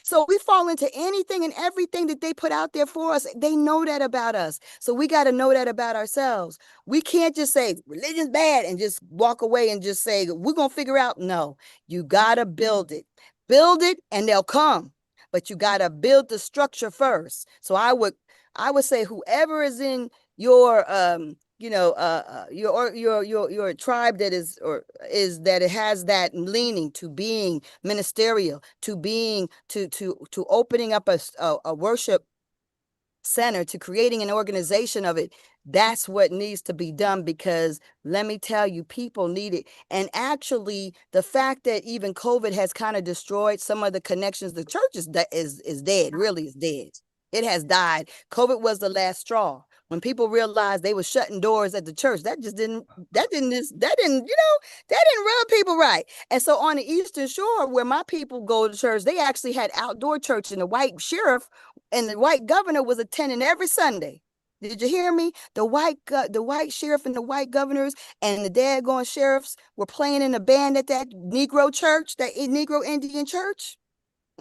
S8: So we fall into anything and everything that they put out there for us. They know that about us. So we got to know that about ourselves. We can't just say religion's bad and just walk away and just say we're going to figure out. No, you got to build it. Build it and they'll come. But you got to build the structure first. So I would say whoever is in your your tribe that is that it has that leaning to being ministerial, to being to opening up a worship center, to creating an organization of it. That's what needs to be done, because let me tell you, people need it. And actually, the fact that even COVID has kind of destroyed some of the connections, the church is dead, really is dead. It has died. COVID was the last straw. When people realized they were shutting doors at the church, that didn't rub people right. And so on the Eastern Shore, where my people go to church, they actually had outdoor church, and the white sheriff and the white governor was attending every Sunday. Did you hear me? The white sheriff and the white governors and the daggone sheriffs were playing in a band at that Negro church, that Negro Indian church.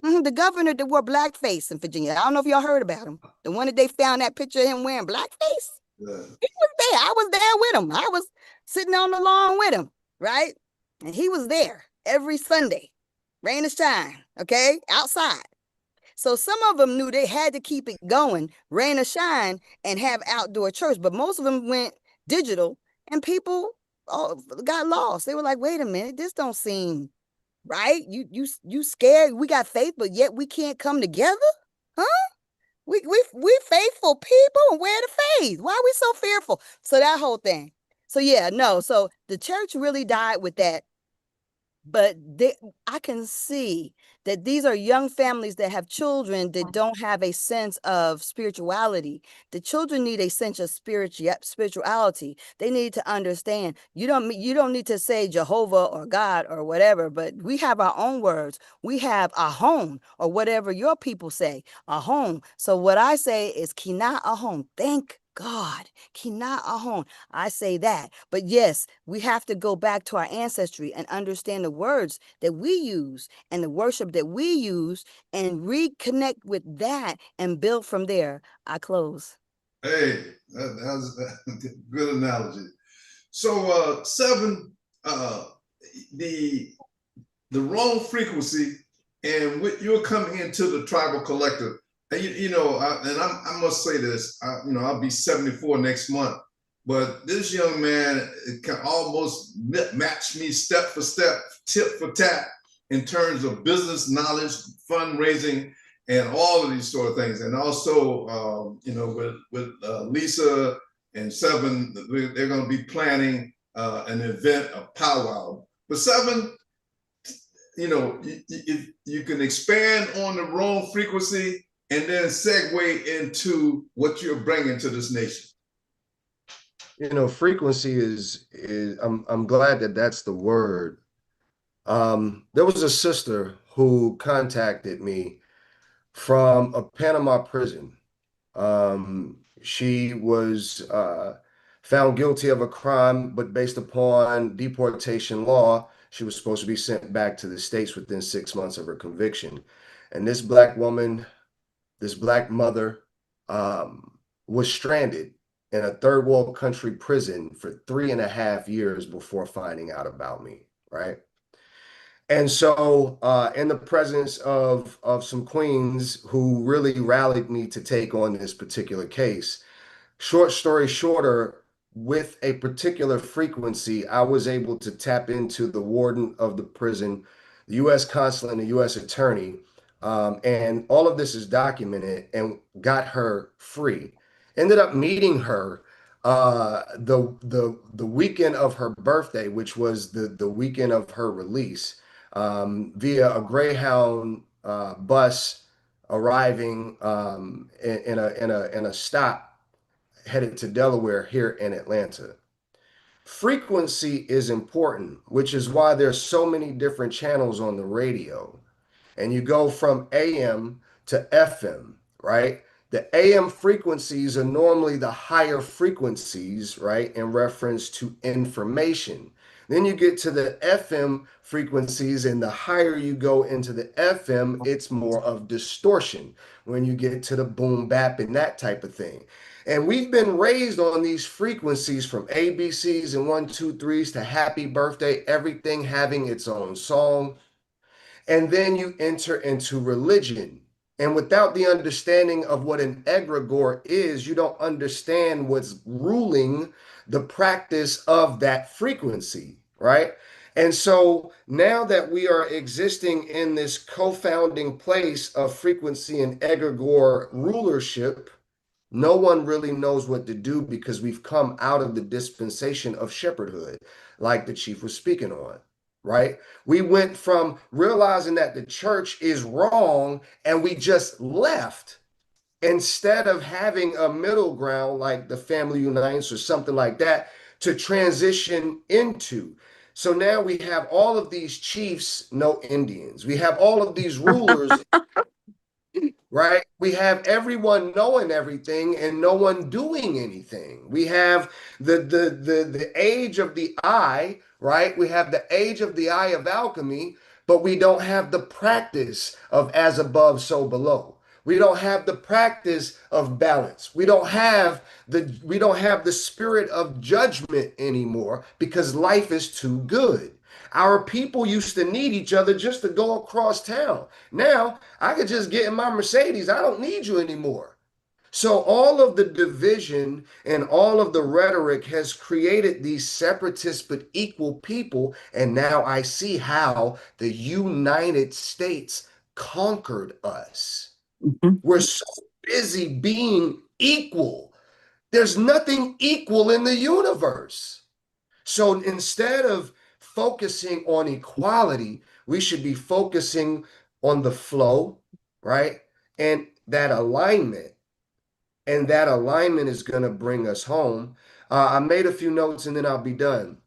S8: The governor that wore blackface in Virginia. I don't know if y'all heard about him. The one that they found that picture of him wearing blackface.
S1: Yeah.
S8: He was there. I was there with him. I was sitting on the lawn with him, right? And he was there every Sunday, rain or shine, okay, outside. So some of them knew they had to keep it going, rain or shine, and have outdoor church. But most of them went digital, and people got lost. They were like, wait a minute, this don't seem right. You scared. We got faith, but yet we can't come together? Huh? We faithful people, and where the faith? Why are we so fearful? So that whole thing. So yeah, no. So the church really died with that. But I can see that these are young families that have children that don't have a sense of spirituality. The children need a sense of spirituality. They need to understand. You don't need to say Jehovah or God or whatever, but we have our own words. We have a home, or whatever your people say, a home. So what I say is Kina a home. Thank God. Kina a home. I say that. But yes, we have to go back to our ancestry and understand the words that we use and the worship that we use, and reconnect with that and build from there. I close.
S1: Hey, that was a good analogy. So, seven, the wrong frequency, and you're coming into the tribal collective. And I must say this. I'll be 74 next month, but this young man can almost match me step for step, tip for tap, in terms of business knowledge, fundraising, and all of these sort of things. And also, with Lisa and Seven, they're going to be planning an event, a powwow. But Seven, if you can expand on the wrong frequency and then segue into what you're bringing to this nation.
S6: Frequency is I'm glad that that's the word. There was a sister who contacted me from a Panama prison. She was found guilty of a crime, but based upon deportation law, she was supposed to be sent back to the States within 6 months of her conviction. And this Black woman, this Black mother, was stranded in a third world country prison for 3.5 years before finding out about me, right? And so in the presence of some queens who really rallied me to take on this particular case, short story shorter, with a particular frequency, I was able to tap into the warden of the prison, the U.S. consulate, and the U.S. attorney. And all of this is documented, and got her free. Ended up meeting her the weekend of her birthday, which was the weekend of her release, via a Greyhound bus arriving in a stop headed to Delaware here in Atlanta. Frequency is important, which is why there's so many different channels on the radio. And you go from AM to FM, right? The AM frequencies are normally the higher frequencies, right, in reference to information. Then you get to the FM frequencies, and the higher you go into the FM, it's more of distortion when you get to the boom bap and that type of thing. And we've been raised on these frequencies from ABCs and 1, 2, 3s to happy birthday, everything having its own song. And then you enter into religion. And without the understanding of what an egregore is, you don't understand what's ruling the practice of that frequency, right? And so now that we are existing in this co-founding place of frequency and egregore rulership, no one really knows what to do because we've come out of the dispensation of shepherdhood, like the chief was speaking on, right? We went from realizing that the church is wrong and we just left instead of having a middle ground like the Family Unites or something like that to transition into. So now we have all of these chiefs, no Indians. We have all of these rulers, right? We have everyone knowing everything and no one doing anything. We have the age of the eye, right? We have the age of the eye of alchemy, but we don't have the practice of as above, so below. We don't have the practice of balance. We don't have the spirit of judgment anymore because life is too good. Our people used to need each other just to go across town. Now I could just get in my Mercedes. I don't need you anymore. So all of the division and all of the rhetoric has created these separatist but equal people. And now I see how the United States conquered us. We're so busy being equal. There's nothing equal in the universe. So instead of focusing on equality, we should be focusing on the flow, right? And that alignment. And that alignment is going to bring us home. I made a few notes and then I'll be done.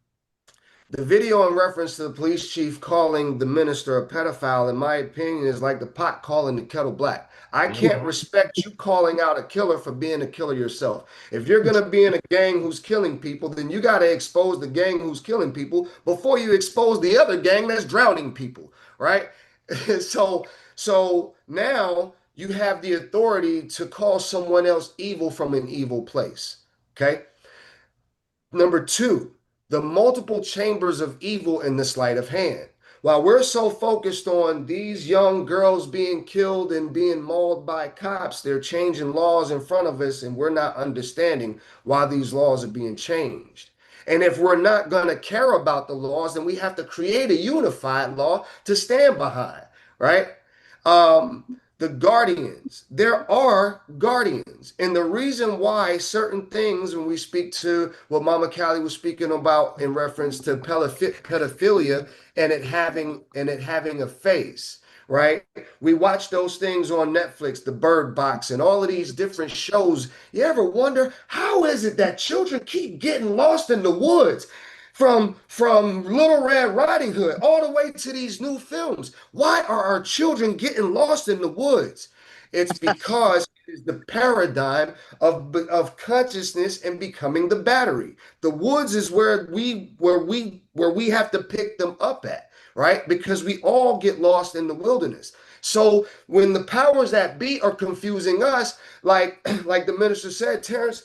S6: The video in reference to the police chief calling the minister a pedophile, in my opinion, is like the pot calling the kettle black. I can't respect you calling out a killer for being a killer yourself. If you're going to be in a gang who's killing people, then you got to expose the gang who's killing people before you expose the other gang that's drowning people, right? So now you have the authority to call someone else evil from an evil place, okay? Number two, the multiple chambers of evil in the sleight of hand. While we're so focused on these young girls being killed and being mauled by cops, they're changing laws in front of us, and we're not understanding why these laws are being changed. And if we're not going to care about the laws, then we have to create a unified law to stand behind, right? The guardians, there are guardians. And the reason why certain things, when we speak to what Mama Callie was speaking about in reference to pedophilia and it having a face, right? We watch those things on Netflix, the Bird Box and all of these different shows. You ever wonder, how is it that children keep getting lost in the woods? From Little Red Riding Hood all the way to these new films. Why are our children getting lost in the woods? It's because it is the paradigm of consciousness and becoming the battery. The woods is where we have to pick them up at, right? Because we all get lost in the wilderness. So when the powers that be are confusing us, like the minister said, Terrence,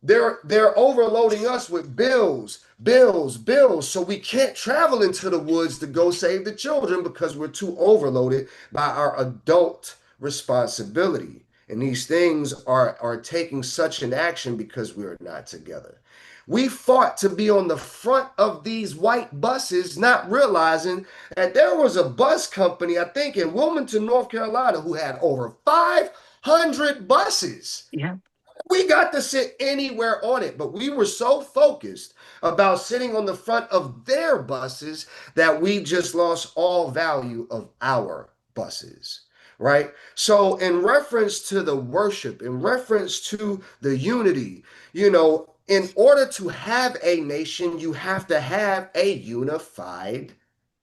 S6: they're overloading us with bills. So we can't travel into the woods to go save the children because we're too overloaded by our adult responsibility. And these things are taking such an action because we are not together. We fought to be on the front of these white buses, not realizing that there was a bus company, I think in Wilmington, North Carolina, who had over 500 buses.
S5: Yeah.
S6: We got to sit anywhere on it, but we were so focused about sitting on the front of their buses that we just lost all value of our buses, right? So in reference to the worship, in reference to the unity, in order to have a nation, you have to have a unified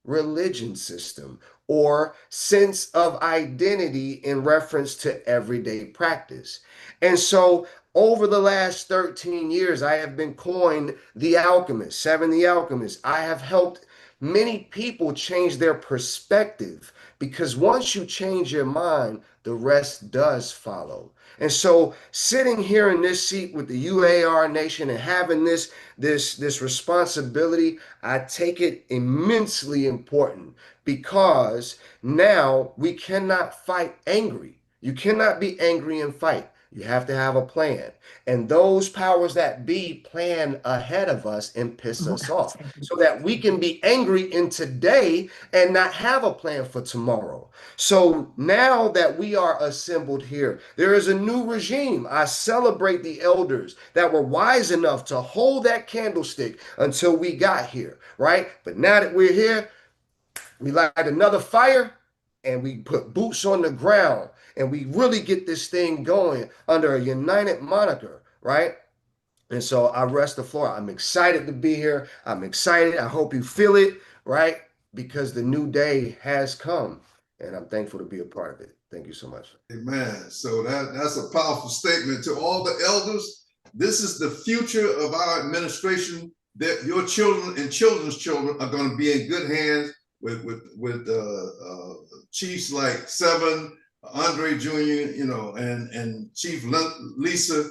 S6: religion system or sense of identity in reference to everyday practice. And so over the last 13 years, I have been coined the alchemist, Seven the Alchemist. I have helped many people change their perspective because once you change your mind, the rest does follow. And so sitting here in this seat with the UAR Nation and having this responsibility, I take it immensely important because now we cannot fight angry. You cannot be angry and fight. You have to have a plan. And those powers that be plan ahead of us and piss us off so that we can be angry in today and not have a plan for tomorrow. So now that we are assembled here, there is a new regime. I celebrate the elders that were wise enough to hold that candlestick until we got here, right? But now that we're here, we light another fire and we put boots on the ground and we really get this thing going under a united moniker, right? And so I rest the floor. I'm excited to be here. I'm excited. I hope you feel it, right? Because the new day has come and I'm thankful to be a part of it. Thank you so much.
S1: Amen. So that's a powerful statement to all the elders. This is the future of our administration. That your children and children's children are going to be in good hands with chiefs like Seven, Andre Jr., and Chief Lisa.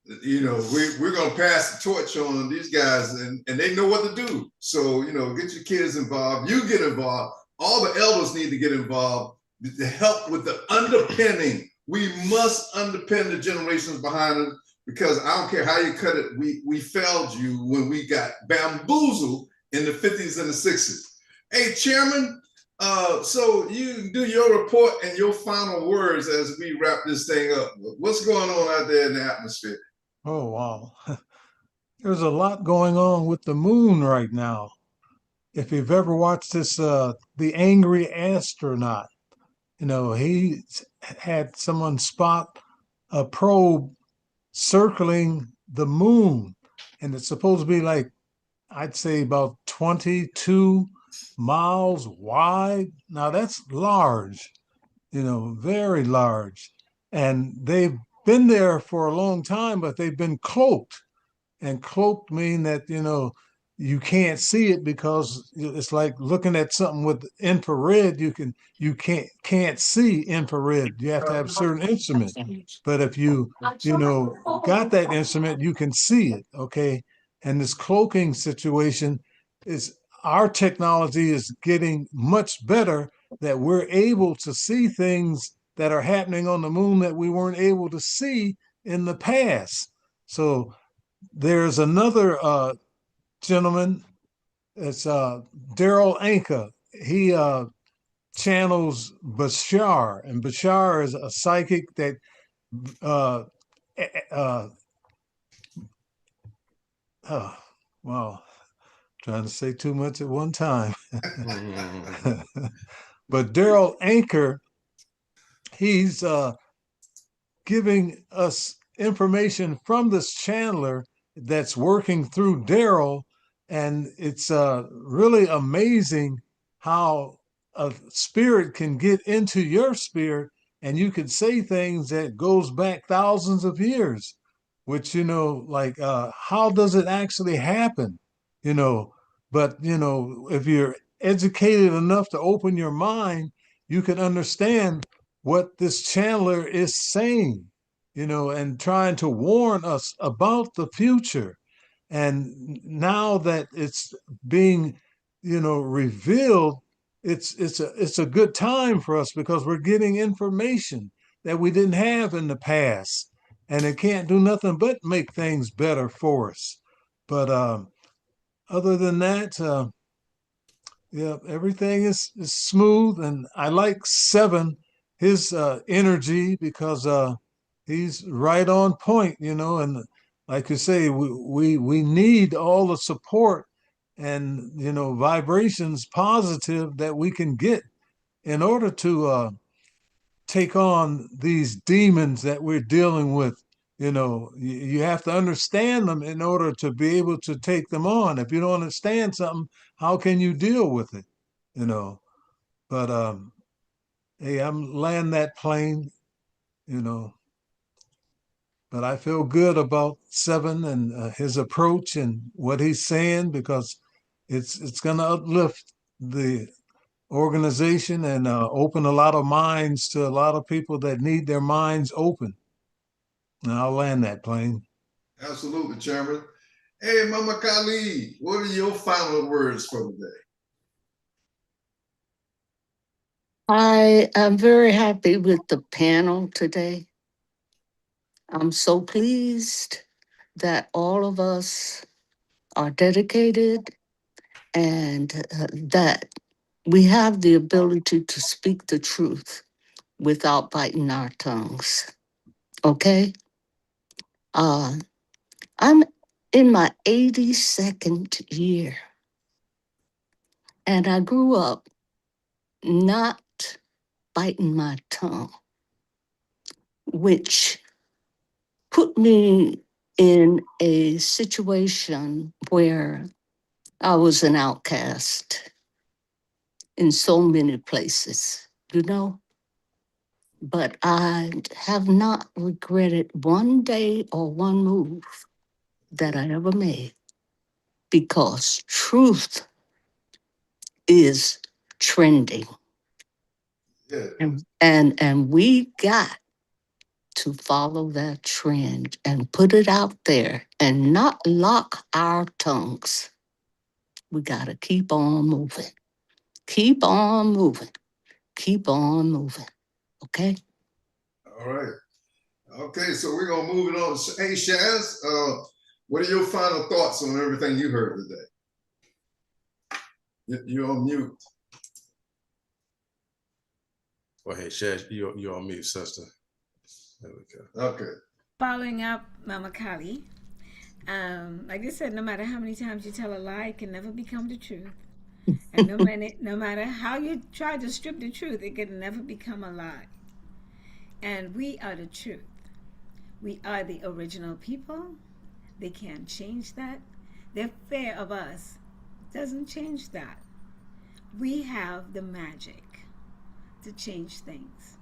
S1: We're going to pass the torch on these guys, and they know what to do. So, get your kids involved. You get involved. All the elders need to get involved to help with the underpinning. We must underpin the generations behind us because I don't care how you cut it. We failed you when we got bamboozled in the 50s and the 60s. Hey, Chairman, so you do your report and your final words as we wrap this thing up. What's going on out there in the atmosphere?
S2: Oh, wow. There's a lot going on with the moon right now. If you've ever watched this, The Angry Astronaut, he had someone spot a probe circling the moon, and it's supposed to be like, I'd say about 22 miles wide. Now that's large, very large. And they've been there for a long time, but they've been cloaked. And cloaked mean that, you can't see it because it's like looking at something with infrared. You can't see infrared. You have to have a certain instrument. But if got that instrument, you can see it. Okay. And this cloaking situation is our technology is getting much better that we're able to see things that are happening on the moon that we weren't able to see in the past. So there's another gentleman. It's Daryl Anka. He channels Bashar, and Bashar is a psychic that uh, uh, wow, trying to say too much at one time. But Daryl Anker, he's giving us information from this channeler that's working through Daryl. And it's really amazing how a spirit can get into your spirit and you can say things that goes back thousands of years, which, like, how does it actually happen? You know, but, if you're educated enough to open your mind, you can understand what this channeler is saying, and trying to warn us about the future. And now that it's being, revealed, it's a good time for us because we're getting information that we didn't have in the past, and it can't do nothing but make things better for us. But other than that, yeah, everything is smooth, and I like Seven, his energy because he's right on point, and like you say, we need all the support and vibrations positive that we can get in order to take on these demons that we're dealing with. You have to understand them in order to be able to take them on. If you don't understand something, how can you deal with it? you know. But hey, I'm landing that plane, you know. But I feel good about Seven and his approach and what he's saying, because it's going to uplift the organization and open a lot of minds to a lot of people that need their minds open. And I'll land that plane.
S1: Absolutely, Chairman. Hey, Mama Khalid, what are your final words for today?
S5: I am very happy with the panel today. I'm so pleased that all of us are dedicated and that we have the ability to speak the truth without biting our tongues. Okay? I'm in my 82nd year, and I grew up not biting my tongue, which put me in a situation where I was an outcast in so many places, you know? But I have not regretted one day or one move that I ever made, because truth is trending.
S1: Yeah.
S5: And we got to follow that trend and put it out there and not lock our tongues. We got to keep on moving. Keep on moving. Keep on moving. Okay?
S1: All right. Okay, so we're gonna move it on. Hey, Shaz, what are your final thoughts on everything you heard today? You're on mute.
S3: Well, hey, Shaz, you're on mute, sister. There we go.
S1: Okay.
S4: Following up Mama Kali, like I said, no matter how many times you tell a lie, it can never become the truth. And no matter how you try to strip the truth, it can never become a lie. And we are the truth. We are the original people. They can't change that. Their fear of us doesn't change that. We have the magic to change things.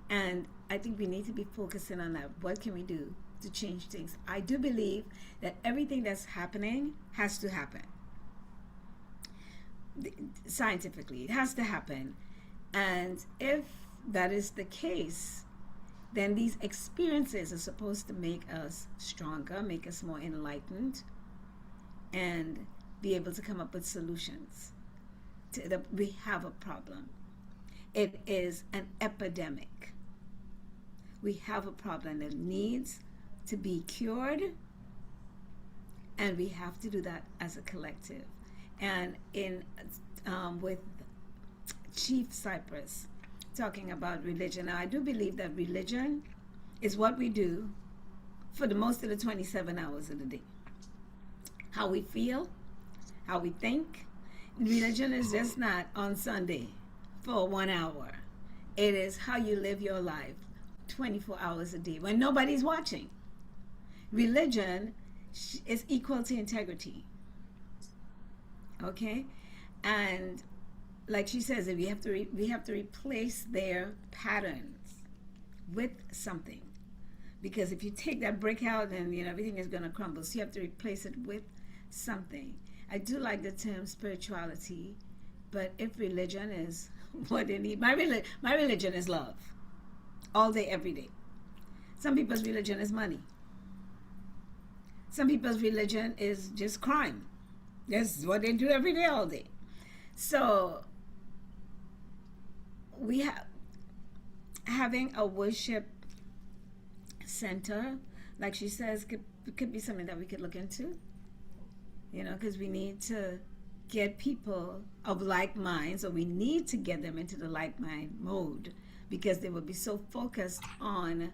S4: And I think we need to be focusing on that. What can we do to change things? I do believe that everything that's happening has to happen. Scientifically, it has to happen. And if that is the case, then these experiences are supposed to make us stronger, make us more enlightened, and be able to come up with solutions. We have a problem. It is an epidemic. We have a problem that needs to be cured, and we have to do that as a collective. And with Chief Cypress talking about religion, now I do believe that religion is what we do for the most of the 27 hours of the day. How we feel, how we think. Religion is just not on Sunday for 1 hour. It is how you live your life 24 hours a day when nobody's watching. Religion is equal to integrity. Okay? And like she says, we have to replace their patterns with something. Because if you take that brick out, then everything is going to crumble. So you have to replace it with something. I do like the term spirituality, but if religion is what they need, my religion is love, all day, every day. Some people's religion is money. Some people's religion is just crime. That's what they do every day, all day. So we have having a worship center, like she says, could be something that we could look into. Because we need to get people of like minds, or we need to get them into the like mind mode, because they will be so focused on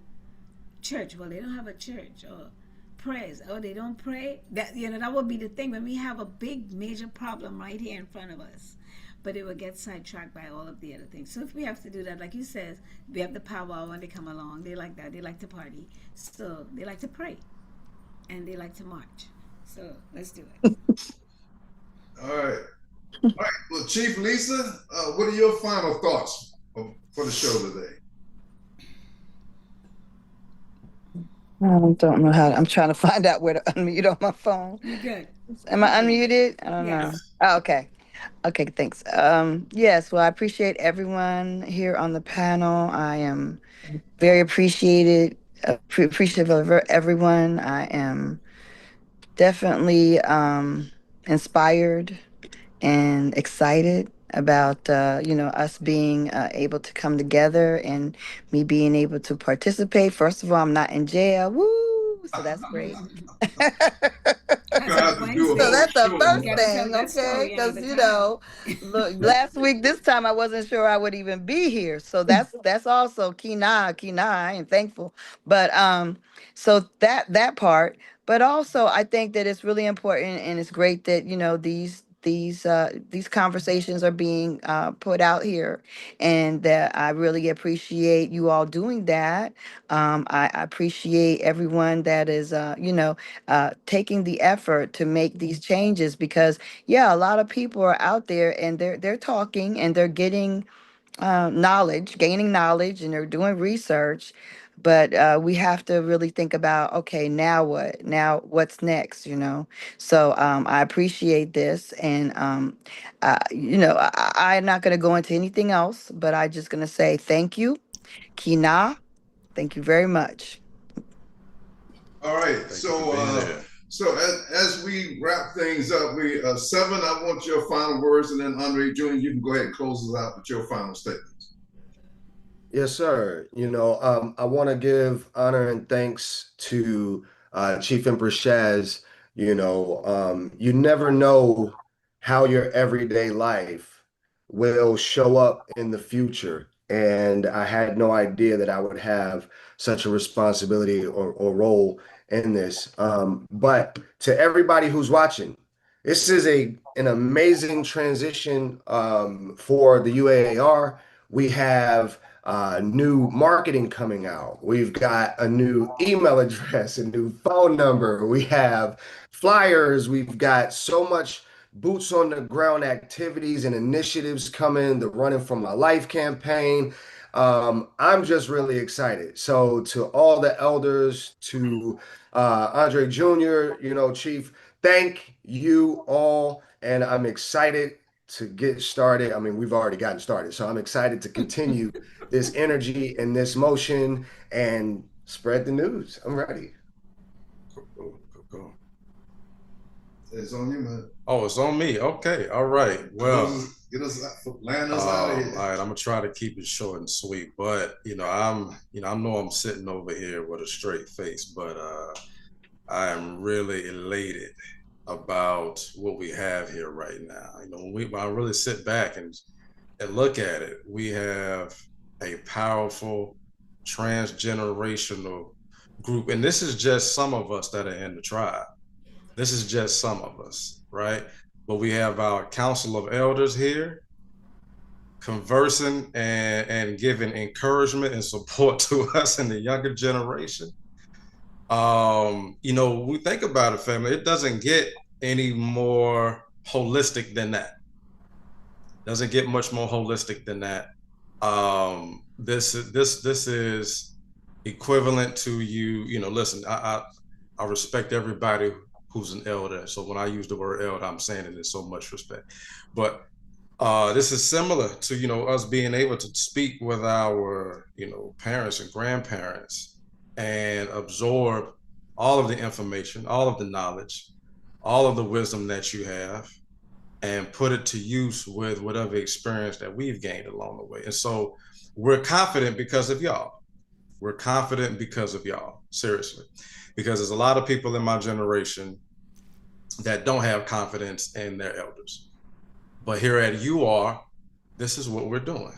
S4: church. Well, they don't have a church, or prayers. Oh, they don't pray. That that would be the thing when we have a big major problem right here in front of us. But it will get sidetracked by all of the other things. So if we have to do that, like you said, we have the powwow when they come along. They like that. They like to party. So they like to pray, and they like to march. So let's do it.
S1: All right. right. Well, Chief Lisa, what are your final thoughts for the show today?
S10: I don't know how. I'm trying to find out where to unmute on my phone.
S4: You good?
S10: Am I unmuted? I don't know.
S4: Yes.
S10: Oh, okay. Okay, thanks. Yes, well, I appreciate everyone here on the panel. I am very appreciative of everyone. I am definitely inspired and excited about us being able to come together and me being able to participate. First of all, I'm not in jail. Woo! So that's great.
S4: As
S1: You're gonna
S4: of
S1: have to do a
S10: So
S1: whole
S4: Wednesday,
S10: that's the
S1: show
S4: you
S10: first
S1: on
S4: got to tell
S10: thing,
S4: that
S10: okay?
S4: story
S10: Because
S4: another time.
S10: look, last week this time I wasn't sure I would even be here. So that's also kina. I am thankful. But so that part. But also I think that it's really important and it's great that these conversations are being put out here, and that I really appreciate you all doing that. I appreciate everyone that is taking the effort to make these changes, because yeah, a lot of people are out there and they're talking and they're getting gaining knowledge, and they're doing research. But we have to really think about, okay, now what? Now what's next? So I appreciate this, and I'm not going to go into anything else, but I'm just going to say thank you, Kina. Thank you very much.
S1: All right.
S3: Thank you for being here.
S1: So as we wrap things up, we Seven, I want your final words, and then Andre Jr., you can go ahead and close us out with your final statements.
S6: Yes, sir. I want to give honor and thanks to Chief Empress Shaz. You never know how your everyday life will show up in the future. And I had no idea that I would have such a responsibility or role in this. But to everybody who's watching, this is an amazing transition for the UAAR. We have new marketing coming out. We've got a new email address, a new phone number. We have flyers. We've got so much boots on the ground activities and initiatives coming. The Running for My Life campaign. I'm just really excited. So to all the elders, to Andre Jr., Chief, thank you all. And I'm excited to get started. I mean, we've already gotten started. So I'm excited to continue this energy and this motion and spread the news. I'm ready.
S3: Go.
S1: It's on you, man.
S3: Oh, it's on me. Okay. All right. Well,
S1: Land us out of here.
S3: all right. I'm gonna try to keep it short and sweet, but I know I'm sitting over here with a straight face, but I am really elated about what we have here right now. When I really sit back and look at it, we have a powerful transgenerational group, and this is just some of us that are in the tribe. This is just some of us, right? But we have our council of elders here conversing and giving encouragement and support to us in the younger generation. We think about it, family, it doesn't get any more holistic than that. Doesn't get much more holistic than that. This is equivalent to listen, I respect everybody who's an elder. So when I use the word elder, I'm saying it in so much respect. But this is similar to us being able to speak with our parents and grandparents and absorb all of the information, all of the knowledge, all of the wisdom that you have, and put it to use with whatever experience that we've gained along the way. And so we're confident because of y'all. We're confident because of y'all, seriously. Because there's a lot of people in my generation that don't have confidence in their elders. But here at UAAR, this is what we're doing.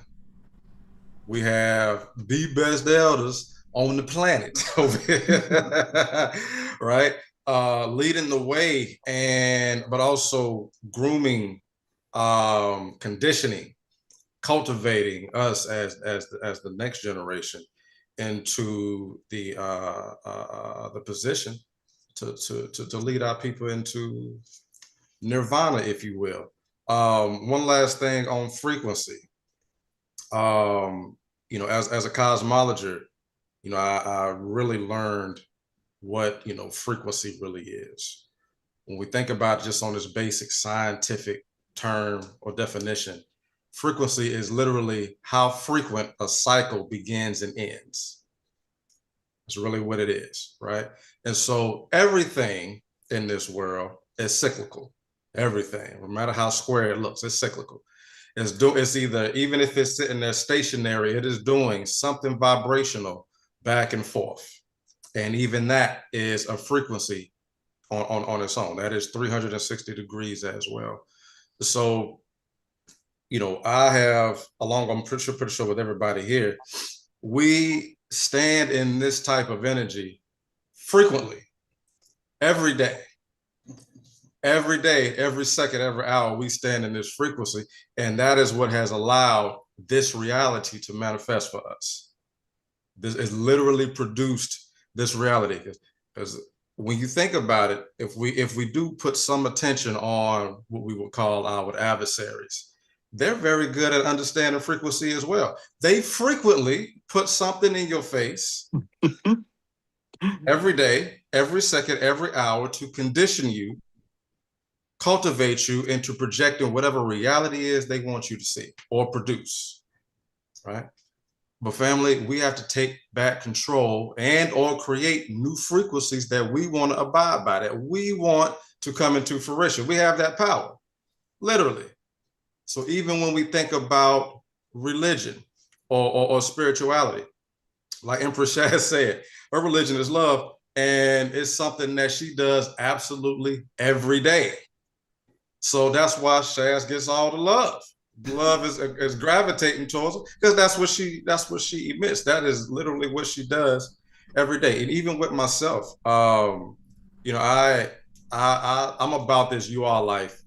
S3: We have the best elders on the planet over here, right? Leading the way, but also grooming, conditioning, cultivating us as the next generation into the position to lead our people into nirvana, if you will. One last thing on frequency. You know, as a cosmologist, you know, I really learned what, you know, frequency really is. When we think about just on this basic scientific term or definition, frequency is literally how frequent a cycle begins and ends. That's really what it is, right? And so everything in this world is cyclical. Everything, no matter how square it looks, it's cyclical. It's either, even if it's sitting there stationary, it is doing something vibrational back and forth. And even that is a frequency on its own. That is 360 degrees as well. So, you know, I have, along, I'm pretty sure with everybody here, we stand in this type of energy frequently, every day. Every day, every second, every hour, we stand in this frequency. And that is what has allowed this reality to manifest for us. This is literally produced this reality. Because when you think about it, if we do put some attention on what we would call our adversaries, they're very good at understanding frequency as well. They frequently put something in your face every day, every second, every hour to condition you, cultivate you into projecting whatever reality is they want you to see or produce, right? But family, we have to take back control and or create new frequencies that we want to abide by, that we want to come into fruition. We have that power, literally. So even when we think about religion or spirituality, like Empress Shaz said, her religion is love, and it's something that she does absolutely every day. So that's why Shaz gets all the love. Love is gravitating towards her because that's what she emits. That is literally what she does every day. And even with myself, you know, I'm about this UAAR life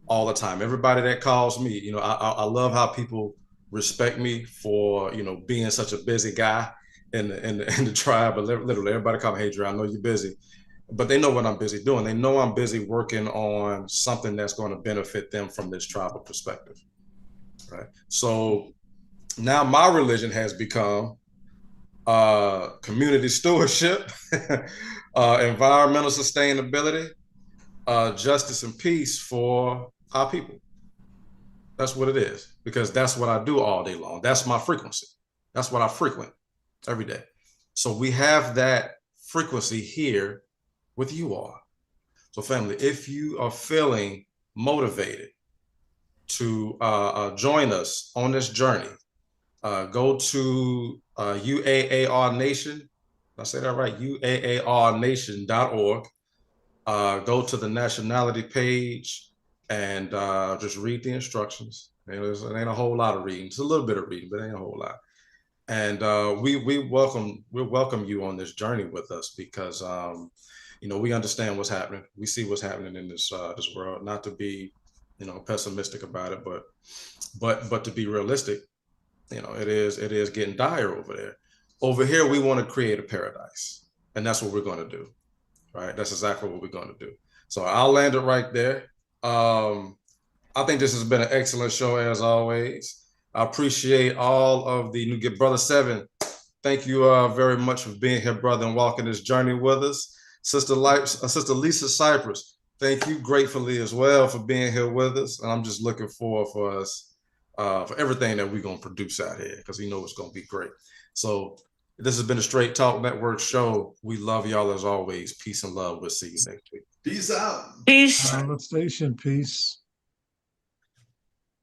S3: all the time. Everybody that calls me, you know, I love how people respect me for, you know, being such a busy guy in the tribe. But literally, everybody call me, hey, Dre, I know you're busy. But they know what I'm busy doing. They know I'm busy working on something that's going to benefit them from this tribal perspective, right? So now my religion has become community stewardship, environmental sustainability, justice and peace for our people. That's what it is, because that's what I do all day long. That's my frequency. That's what I frequent every day. So we have that frequency here with you all. So family, if you are feeling motivated to join us on this journey, go to UAAR Nation. Did I say that right? UAARnation.org. Go to the nationality page and just read the instructions. It ain't a whole lot of reading. It's a little bit of reading, but it ain't a whole lot. And we welcome you on this journey with us because you know, we understand what's happening. We see what's happening in this world. Not to be, you know, pessimistic about it, but to be realistic, you know, it is getting dire over there. Over here, we want to create a paradise, and that's what we're going to do, right? That's exactly what we're going to do. So I'll land it right there. I think this has been an excellent show as always. I appreciate all of the new Brother Seven. Thank you very much for being here, brother, and walking this journey with us. Sister Lisa Cypress, thank you gratefully as well for being here with us. And I'm just looking forward for us, for everything that we're going to produce out here, because we know it's going to be great. So this has been a Straight Talk Network show. We love y'all as always. Peace and love. We'll see you next week.
S1: Peace out.
S5: Peace.
S2: On the station, peace.